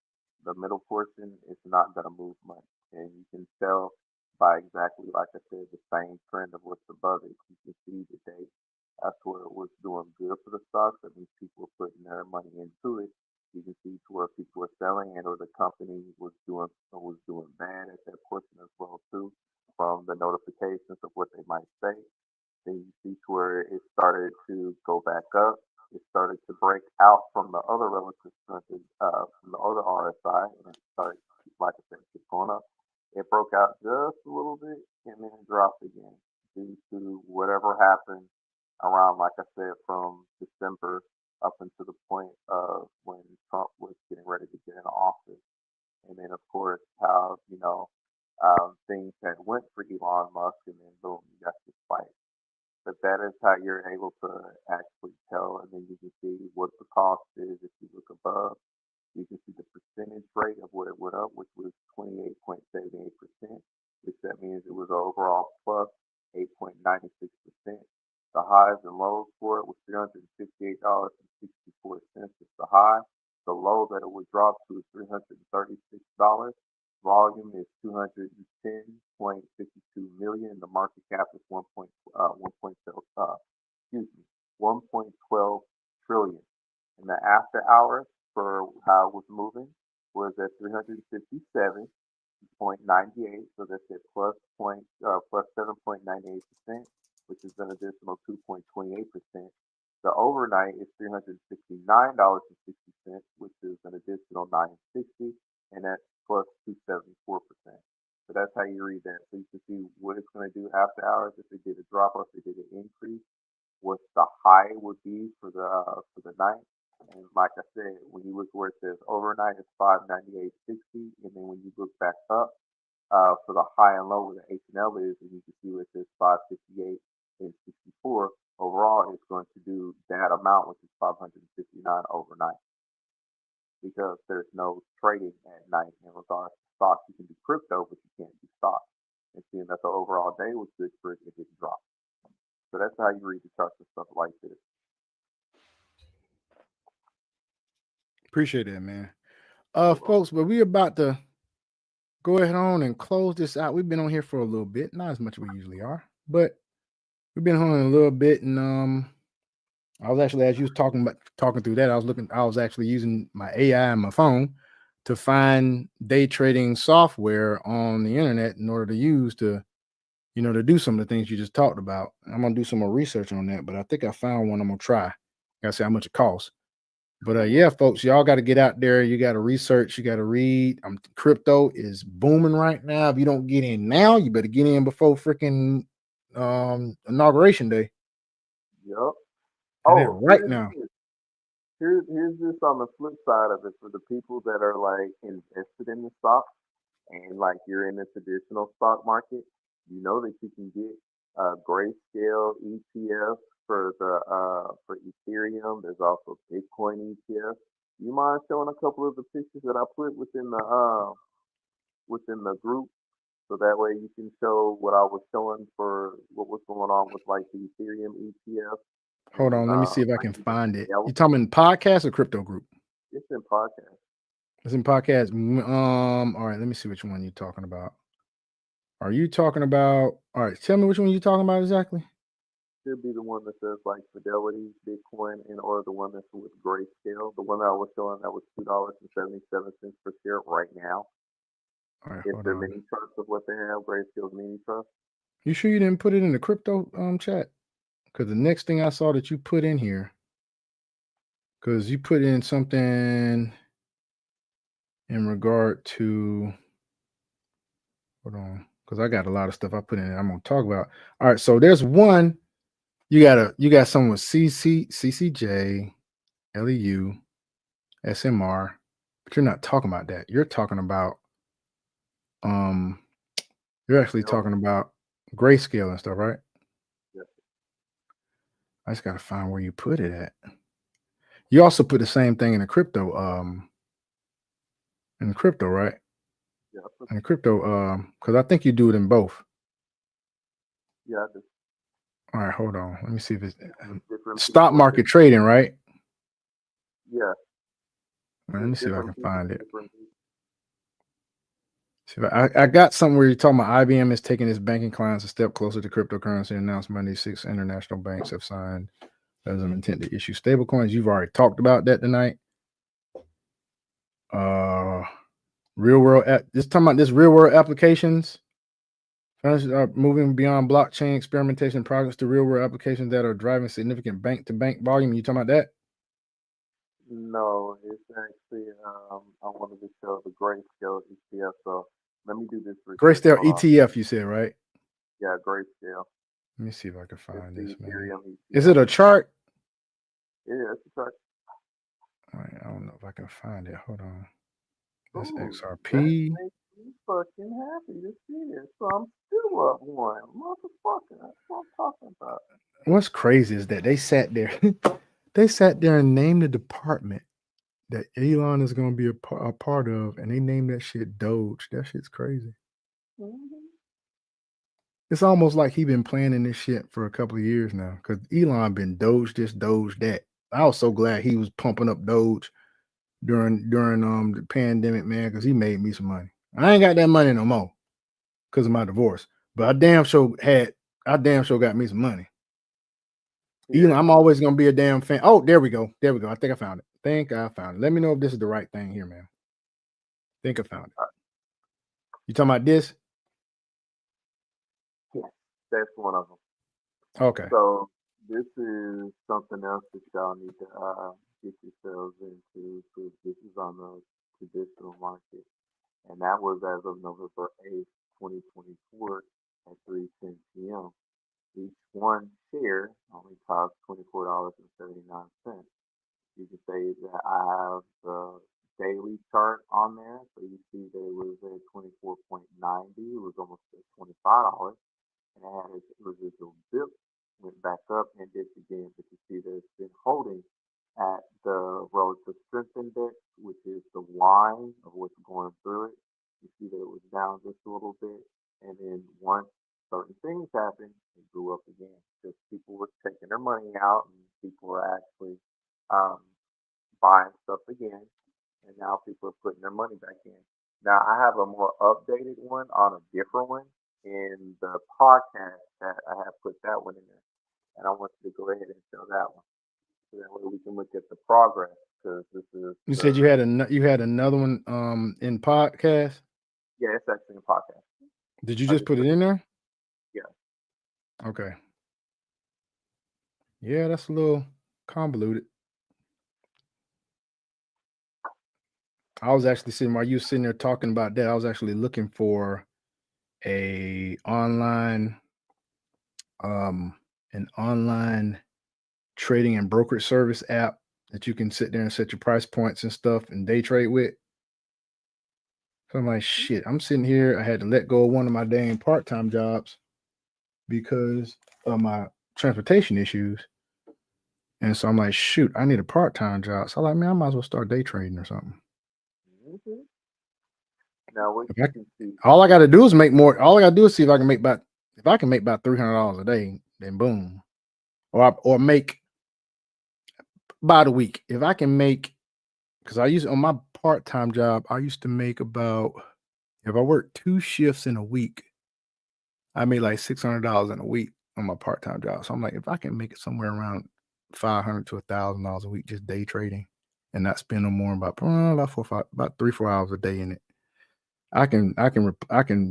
the middle portion, it's not going to move much. And you can tell by exactly, like I said, the same trend of what's above it. You can see today that's where it was doing good for the stocks. That means people were putting their money into it. You can see to where people were selling and or the company was doing bad at that portion as well too, from the notifications of what they might say. Then you see to where it started to go back up. It started to break out from the other relative strength, from the other RSI, and it started, like I said, keep going up. It broke out just a little bit and then it dropped again due to whatever happened around, like I said, from December up until the point of when Trump was getting ready to get in office. And then, of course, how, things had went for Elon Musk, and then boom, you got this fight. But that is how you're able to actually tell, and then you can see what the cost is if you look above. You can see the percentage rate of what it went up, which was 28.78%, which that means it was overall plus 8.96%. The highs and lows for it was $358.64 is the high. The low that it would drop to is $336. Volume is 210.52 million. The market cap is 1.12 trillion. And the after hours for how it was moving was at 357.98. So that's at plus 7.98%, which is an additional 2.28%. The overnight is $369.60, which is an additional 960, and that's plus 274%. So that's how you read that. So you can see what it's going to do after hours if it did a drop or if it did an increase, what the high would be for the night. And like I said, when you look where it says overnight, it's 598.60, and then when you look back up for the high and low where the H&L is, and you can see where it says 558 and 64. Overall, it's going to do that amount, which is 559 overnight, because there's no trading at night in regards to stocks. You can do crypto, but you can't do stocks. And seeing that the overall day was good for it, it didn't drop. So that's how you read the charts and stuff like this. Appreciate that, man. Folks, but we about to go ahead on and close this out. We've been on here for a little bit, not as much as we usually are, but we've been on a little bit. And I was actually, as you was talking through that, I was actually using my AI and my phone to find day trading software on the internet in order to use to do some of the things you just talked about. I'm gonna do some more research on that, but I think I found one I'm gonna try. Gotta see how much it costs. But yeah, folks, y'all got to get out there. You got to research. You got to read. Crypto is booming right now. If you don't get in now, you better get in before freaking inauguration day. Yep. And right now. Here's this on the flip side of it for the people that are like invested in the stock and like you're in the traditional stock market. You know that you can get grayscale ETF for Ethereum. There's also Bitcoin ETF. You mind showing a couple of the pictures that I put within the group, so that way you can show what I was showing for what was going on with like the Ethereum ETF. Hold on, let me see if I can find it. You talking in podcast or crypto group? It's in podcast. It's in podcast. All right, let me see which one you're talking about. Are you talking about? All right, tell me which one you're talking about exactly. Should be the one that says like Fidelity, Bitcoin, and or the one that's with Grayscale. The one that I was showing that was $2.77 per share right now. All right, it's their mini trust of what they have, Grayscale's mini trust. You sure you didn't put it in the crypto chat? Because the next thing I saw that you put in here, because you put in something in regard to, hold on, because I got a lot of stuff I put in there I'm gonna talk about. All right, so there's one. You got someone with CCJ, LEU, SMR, but you're not talking about that. You're talking about you're actually talking about Grayscale and stuff, right? Yes. I just gotta find where you put it at. You also put the same thing in the crypto, right? Yeah. In the crypto, because I think you do it in both. Yeah, I do. All right, hold on. Let me see if it's stock market trading, right? Yeah. Right, let me see if I can find it. See if I got something where you're talking about IBM is taking its banking clients a step closer to cryptocurrency. Announced Monday, 6 international banks have signed as an intent to issue stablecoins. You've already talked about that tonight. Uh, real world. This talking about this real world applications. Founders are moving beyond blockchain experimentation projects to real world applications that are driving significant bank to bank volume. You talking about that? No, it's actually I wanted to show the grayscale ETF. So let me do this real quick. Grayscale Hold on. ETF. You said right? Yeah, grayscale. Let me see if I can It's find the this, man. Ethereum Is ETF. it a chart? Yeah, it's a chart. All right, I don't know if I can find it. Hold on. That's Ooh, that XRP. makes me fucking happy to see this. So I'm still up one. Motherfucker, that's what I'm talking about. What's crazy is that they sat there, they sat there and named the department that Elon is going to be a part of, and they named that shit Doge. That shit's crazy. Hmm. It's almost like he been planning this shit for a couple of years now, because Elon been Doge this, Doge that. I was so glad he was pumping up Doge during the pandemic, man, because he made me some money. I ain't got that money no more because of my divorce, but I damn sure got me some money. Elon, Yeah, I'm always gonna be a damn fan. Oh, there we go. There we go. I think I found it. Think I found it. Let me know if this is the right thing here, man. Think I found it. You talking about this? yeah, that's one of them. Okay. So this is something else that y'all need to get yourselves into. So this is on the traditional market, and that was as of November 8th, 2024 at 3:10 p.m. Each one share only costs $24.79. You can say that I have the daily chart on there. So you see that it was at 24.90. It was almost at $25. And it had its residual dip, went back up and dipped again. But you see that it's been holding at the relative strength index, which is the line of what's going through it. You see that it was down just a little bit. And then once certain things happened, it grew up again because people were taking their money out and people were actually um, buying stuff again, and now people are putting their money back in. Now I have a more updated one on a different one in the podcast that I have put that one in there, and I want you to go ahead and show that one, so that way we can look at the progress because this is You said the you had another one in podcast. yeah, it's actually a podcast. Did you I just just put it put it in there? yeah. Okay. Yeah, that's a little convoluted. I was actually sitting while you were sitting there talking about that. I was actually looking for a online um an online trading and brokerage service app that you can sit there and set your price points and stuff and day trade with. So I'm like, shit, I'm sitting here. I had to let go of one of my dang part-time jobs because of my transportation issues. And so I'm like, shoot, I need a part-time job. So I'm like, man, I might as well start day trading or something. Hmm. Now what If you I, can see, all I gotta do is make more. All I gotta do is see if I can make about $300 a day, then boom. Or make by the week. If I can make, because I used on my part-time job, I used to make about, if I worked 2 shifts in a week, I made like $600 in a week on my part-time job. So I'm like, if I can make it somewhere around 500 to $1,000 a week just day trading, and not spend no more about about 3-4 hours a day in it, I can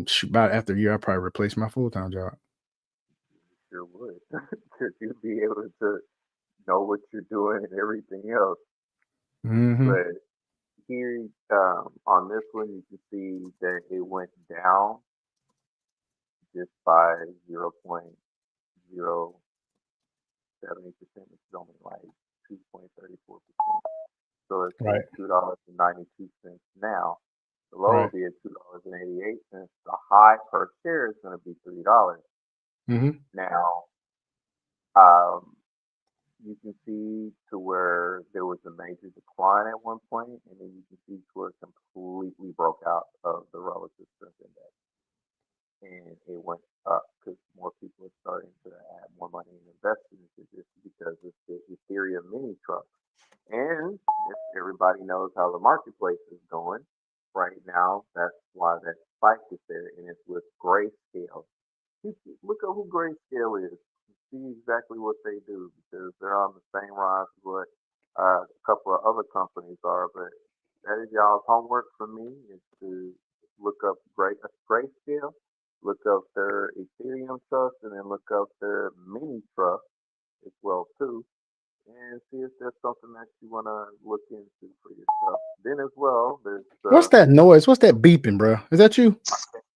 shoot about after a year. I probably replace my full-time job. you sure would, because you'll be able to know what you're doing and everything else. Hmm. But here on this one, you can see that it went down just by 0.070%, which is only like 2.34%. So it's Right. at $2.92 now. The low will Right. be at $2.88. The high per share is going to be $3. Hmm. Now, um, you can see to where there was a major decline at one point, and then you can see to where it completely broke out of the relative strength index, and it went up because more people are starting to add more money and invest into this because of the Ethereum mini truck. And if everybody knows how the marketplace is going right now, that's why that spike is there, and it's with grayscale. Look at who Grayscale is. See exactly what they do because they're on the same rise as what a couple of other companies are, but That is y'all's homework for me is to look up Grayscale, look up their Ethereum trust, and then look up their mini trust as well too, and see if there's something that you want to look into for yourself. Then as well, there's What's that noise? What's that beeping, bro? Is that you?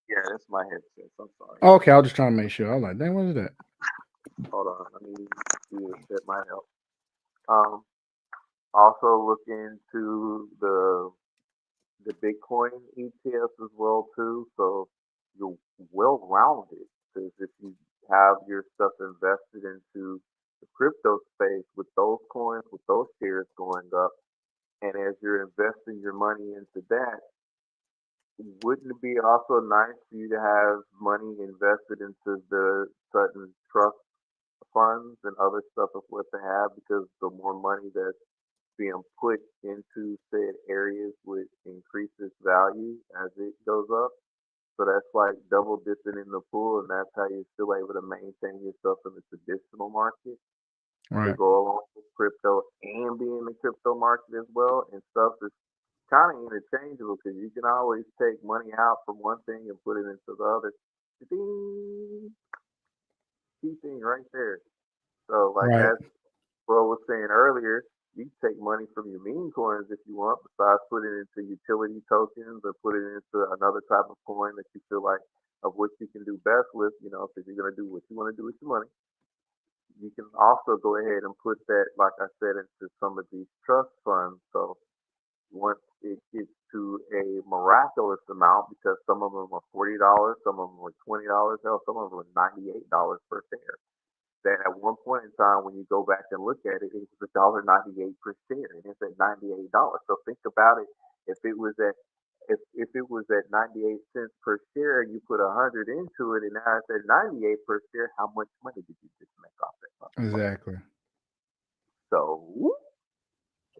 yeah, that's my headset. I'm sorry. Okay, I was just trying to make sure. I was like, dang, what is that? Hold on, let me see if that might help. Um, Also look into the Bitcoin ETFs as well too, so you're well rounded. Because if you have your stuff invested into the crypto space with those coins, with those shares going up, and as you're investing your money into that, wouldn't it be also nice for you to have money invested into the certain trust funds and other stuff of what they have? Because the more money that's being put into said areas would increase its value as it goes up. So that's like double dipping in the pool, and that's how you're still able to maintain yourself in the traditional market to Right, go along with crypto and be in the crypto market as well. And stuff is kind of interchangeable because you can always take money out from one thing and put it into the other. Ding, key thing right there. So like right, as bro was saying earlier, you can take money from your meme coins if you want, besides putting it into utility tokens or put it into another type of coin that you feel like of what you can do best with, because you're gonna do what you want to do with your money. You can also go ahead and put that, like I said, into some of these trust funds. So once it gets to a miraculous amount, because some of them are $40, some of them are $20, hell, some of them are $98 per share. That at one point in time, when you go back and look at it, it was $1.98 per share, and it's at $98. So think about it. If it was at if it was at 98 cents per share, and you put 100 into it, and now it's at 98 per share, how much money did you just make off that motherfucker? exactly. So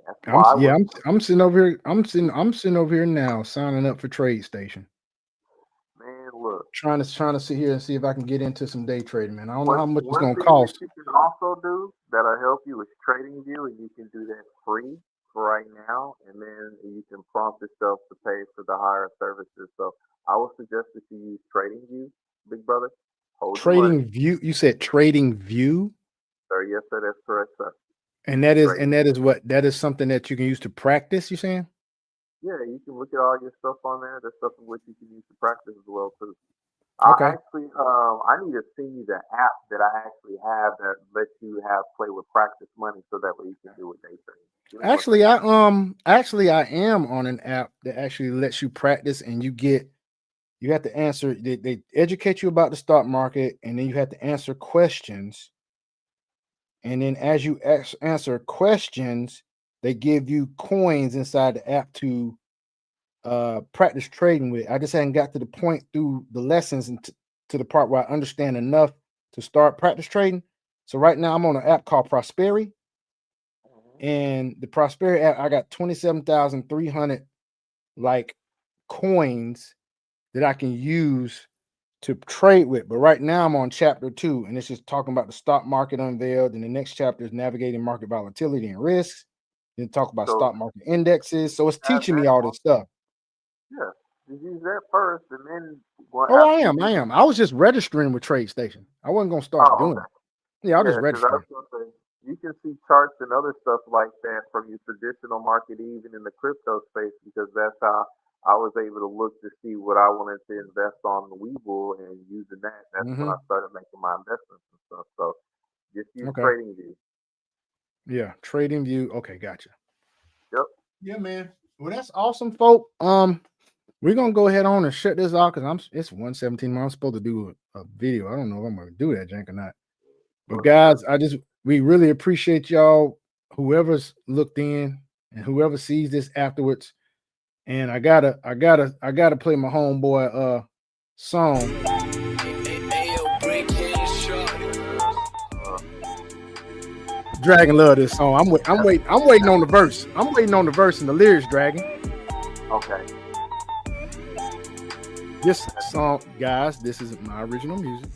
that's why I Yeah, was I'm sitting over here. I'm sitting over here now, signing up for Trade Station. man. Look, Trying to sit here and see if I can get into some day trading, man. I don't know one how much it's one gonna thing that cost. you can also do that'll help you is trading view, and you can do that free for right now, and then you can prompt yourself to pay for the higher services. So I would suggest that you use trading view, big brother. Hold your money. Trading View. You said Trading View, Sir, yes, sir, that's correct, sir. and that is Trading. what that is something that you can use to practice. You saying? Yeah, you can look at all your stuff on there. There's stuff in which you can use to practice as well too. Okay. I need to send you the app that I actually have that lets you have play with practice money, so that way you can do it day trading. Give me one second. Actually I am on an app that actually lets you practice, and you have to answer. They educate you about the stock market, and then you have to answer questions. And then as you answer questions, they give you coins inside the app to practice trading with. I just hadn't got to the point through the lessons and to the part where I understand enough to start practice trading. So right now I'm on an app called Prosperity, Mhm. and the Prosperity app, I got 27,300 like coins that I can use to trade with. But right now I'm on chapter 2, and it's just talking about the stock market unveiled. And the next chapter is navigating market volatility and risks. Then talk about So stock market indexes. So it's have teaching me that all on. this stuff. Yeah, just use that first, and then well, Oh, I after you am. do I the am. I was just registering with Trade Station. I wasn't gonna start oh, doing okay. it. Yeah, I was just Yeah, because I registering. was gonna say you can see charts and other stuff like that from your traditional market, even in the crypto space, because that's how I was able to look to see what I wanted to invest on the Webull, and using that, that's when I Hmm. started making my investments and stuff. So just use Okay. TradingView. Yeah. Trading View. Okay, gotcha. Yep. Yeah, man. Well, that's awesome, folk. We're gonna go ahead on and shut this off because it's 1:17. I'm supposed to do a video. I don't know if I'm gonna do that, Jank, or not. But Well, sure. guys, we really appreciate y'all, whoever's looked in and whoever sees this afterwards. And I gotta play my homeboy song. Uh, Dragon love this song. I'm waiting on the verse. I'm waiting on the verse and the lyrics, Dragon. okay. This song, guys, this is my original music.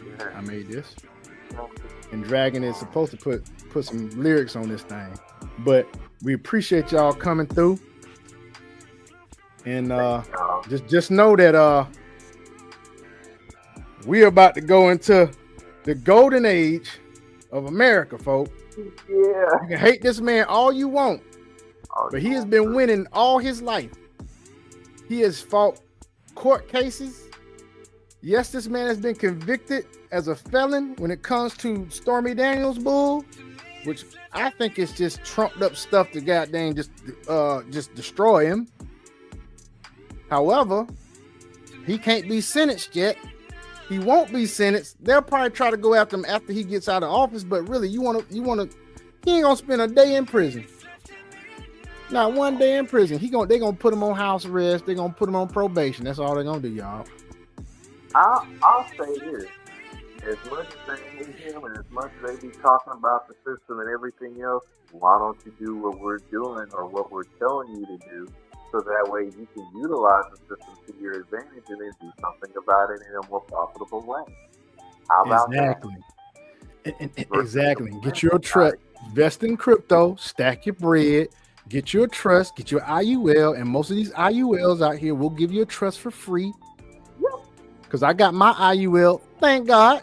Yeah. I made this. And Dragon is supposed to put some lyrics on this thing. But we appreciate y'all coming through. And Thank y'all. just know that we're about to go into the golden age of America, folks. Yeah. You can hate this man all you want, Oh, but you he has want been to? winning all his life. He has fought court cases. Yes, this man has been convicted as a felon when it comes to Stormy Daniels' bull, which I think is just trumped up stuff to goddamn just destroy him. However, he can't be sentenced yet. He won't be sentenced. They'll probably try to go after him after he gets out of office, but really, he ain't gonna spend a day in prison. Not one day in prison. They gonna put him on house arrest. They're gonna put him on probation. That's all they're gonna do, y'all. I'll say this. As much as they hate him and as much as they be talking about the system and everything else, why don't you do what we're doing or what we're telling you to do so that way you can utilize the system to your advantage and then do something about it in a more profitable way? How about Exactly. that? Exactly. Get your trust. Invest in crypto. Stack your bread. Get your trust. Get your IUL. And most of these IULs out here will give you a trust for free. Because I got my IUL. Thank God.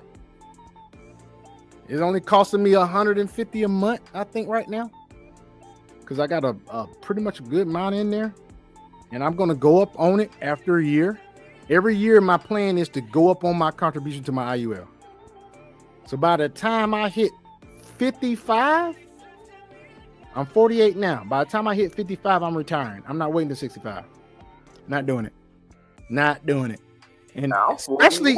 It's only costing me $150 a month, I think, right now. Because I got a pretty much a good amount in there. And I'm going to go up on it after a year. Every year, my plan is to go up on my contribution to my IUL. So by the time I hit 55, I'm 48 now. By the time I hit 55, I'm retiring. I'm not waiting to 65. Not doing it. Not doing it. And especially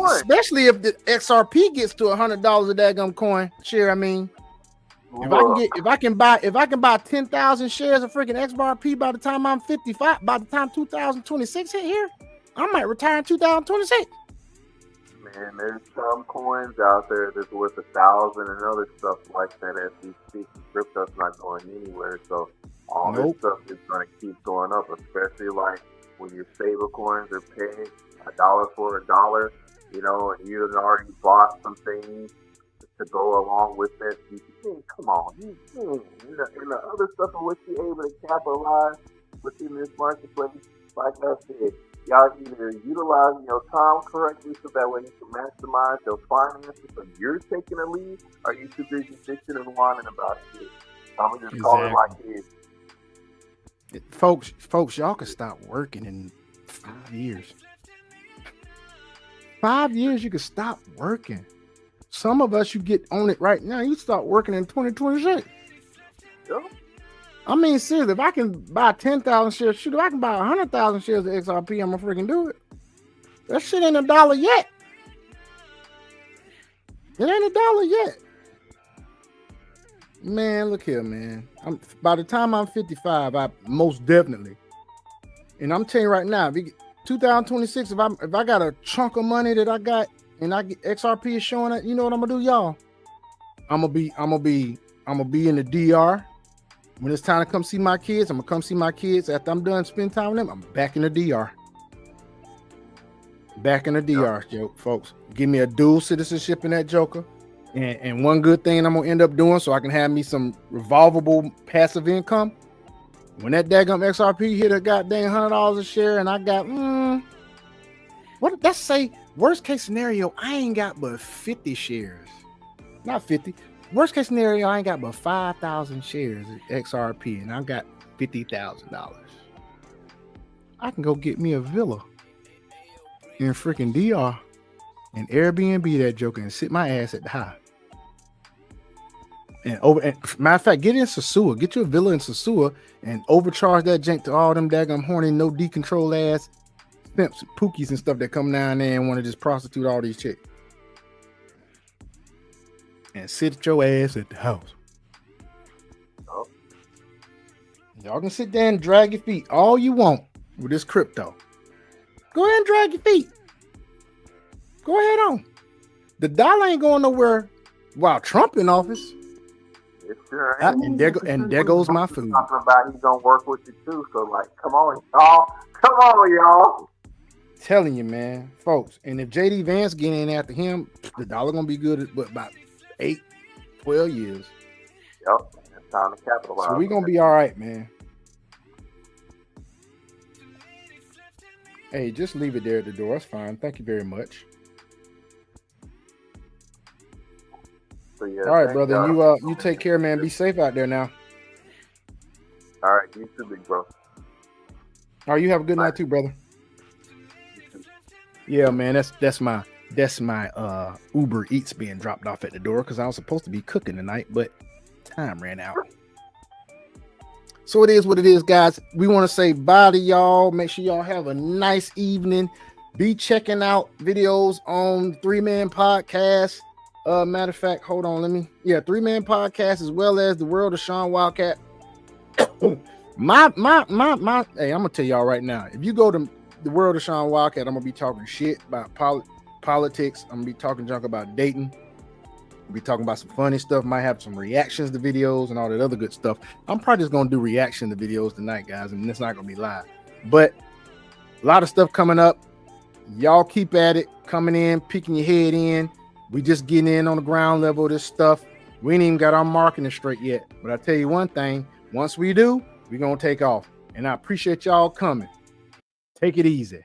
if the XRP gets to $100 a daggum coin share. I mean, if I can buy 10,000 shares of freaking XRP by the time I'm 55, by the time 2026 hit here, I might retire in 2026. Man, there's some coins out there that's worth 1,000 and other stuff like that as we speak. Crypto's not going anywhere, so all this stuff is going to keep going up, especially like when your stable coins are paying $1 for $1, and you had already bought some things to go along with that. You think, come on, and the other stuff in which you're able to capitalize within this marketplace, like I said, y'all either utilizing your time correctly so that way you can maximize your finances so you're taking a lead, or you too busy bitching and whining about it. I'm gonna just call it like it is. Folks, y'all can stop working in 5 years. 5 years, you can stop working. Some of us, you get on it right now. You start working in 2026. Yeah. I mean, seriously, if I can buy 10,000 shares, shoot, if I can buy 100,000 shares of XRP, I'm gonna freaking do it. That shit ain't $1 yet. It ain't $1 yet. Man, look here, man. By the time I'm 55, I most definitely. And I'm telling you right now, 2026, if I got a chunk of money that I got and I get XRP is showing it, you know what I'm gonna do, y'all? I'm gonna be in the DR. When it's time to come see my kids, I'm gonna come see my kids. After I'm done spending time with them, I'm back in the DR. Back in the DR, folks. Give me a dual citizenship in that joker. And one good thing I'm gonna end up doing so I can have me some revolvable passive income. When that daggum XRP hit a goddamn $100 a share, and I got let's say worst case scenario, I ain't got but 50 shares. Not 50. Worst case scenario, I ain't got but 5,000 shares of XRP, and I've got $50,000. I can go get me a villa in freaking DR and Airbnb that joker and sit my ass at the high. And matter of fact, get in Sasua, get your villa in Sasua and overcharge that jank to all them daggum horny, no decontrol ass pimps, pookies and stuff that come down there and want to just prostitute all these chicks. And sit your ass at the house. Oh. Y'all can sit there and drag your feet all you want with this crypto. Go ahead and drag your feet. Go ahead on. The dollar ain't going nowhere while Trump in office. It sure ain't. And there goes my food. Talking about he's gonna work with you too. So like, come on, y'all. Telling you, man, folks. And if JD Vance getting in after him, the dollar gonna be good but about 8-12 years. Yep, it's time to capitalize. So we gonna be all right, man. Hey, just leave it there at the door. It's fine. Thank you very much. So yeah, All right, thank brother. y'all. You take care, man. Be safe out there now. All right, you too, big bro. All right, you have a good Bye. night too, brother. You too. Yeah, man. That's my Uber Eats being dropped off at the door because I was supposed to be cooking tonight, but time ran out. So it is what it is, guys. We want to say bye to y'all. Make sure y'all have a nice evening. Be checking out videos on 3-Man Podcast. Matter of fact, hold on, 3-Man Podcast as well as the World of Sean Wildcat. my hey, I'm gonna tell y'all right now. If you go to the World of Sean Wildcat, I'm gonna be talking shit about politics. I'm gonna be talking junk about dating. Be talking about some funny stuff. Might have some reactions to videos and all that other good stuff. I'm probably just gonna do reaction to videos tonight, guys, and it's not gonna be live. But a lot of stuff coming up. Y'all keep at it, coming in, peeking your head in. We just getting in on the ground level of this stuff. We ain't even got our marketing straight yet. But I tell you one thing, once we do, we're gonna take off. And I appreciate y'all coming. Take it easy.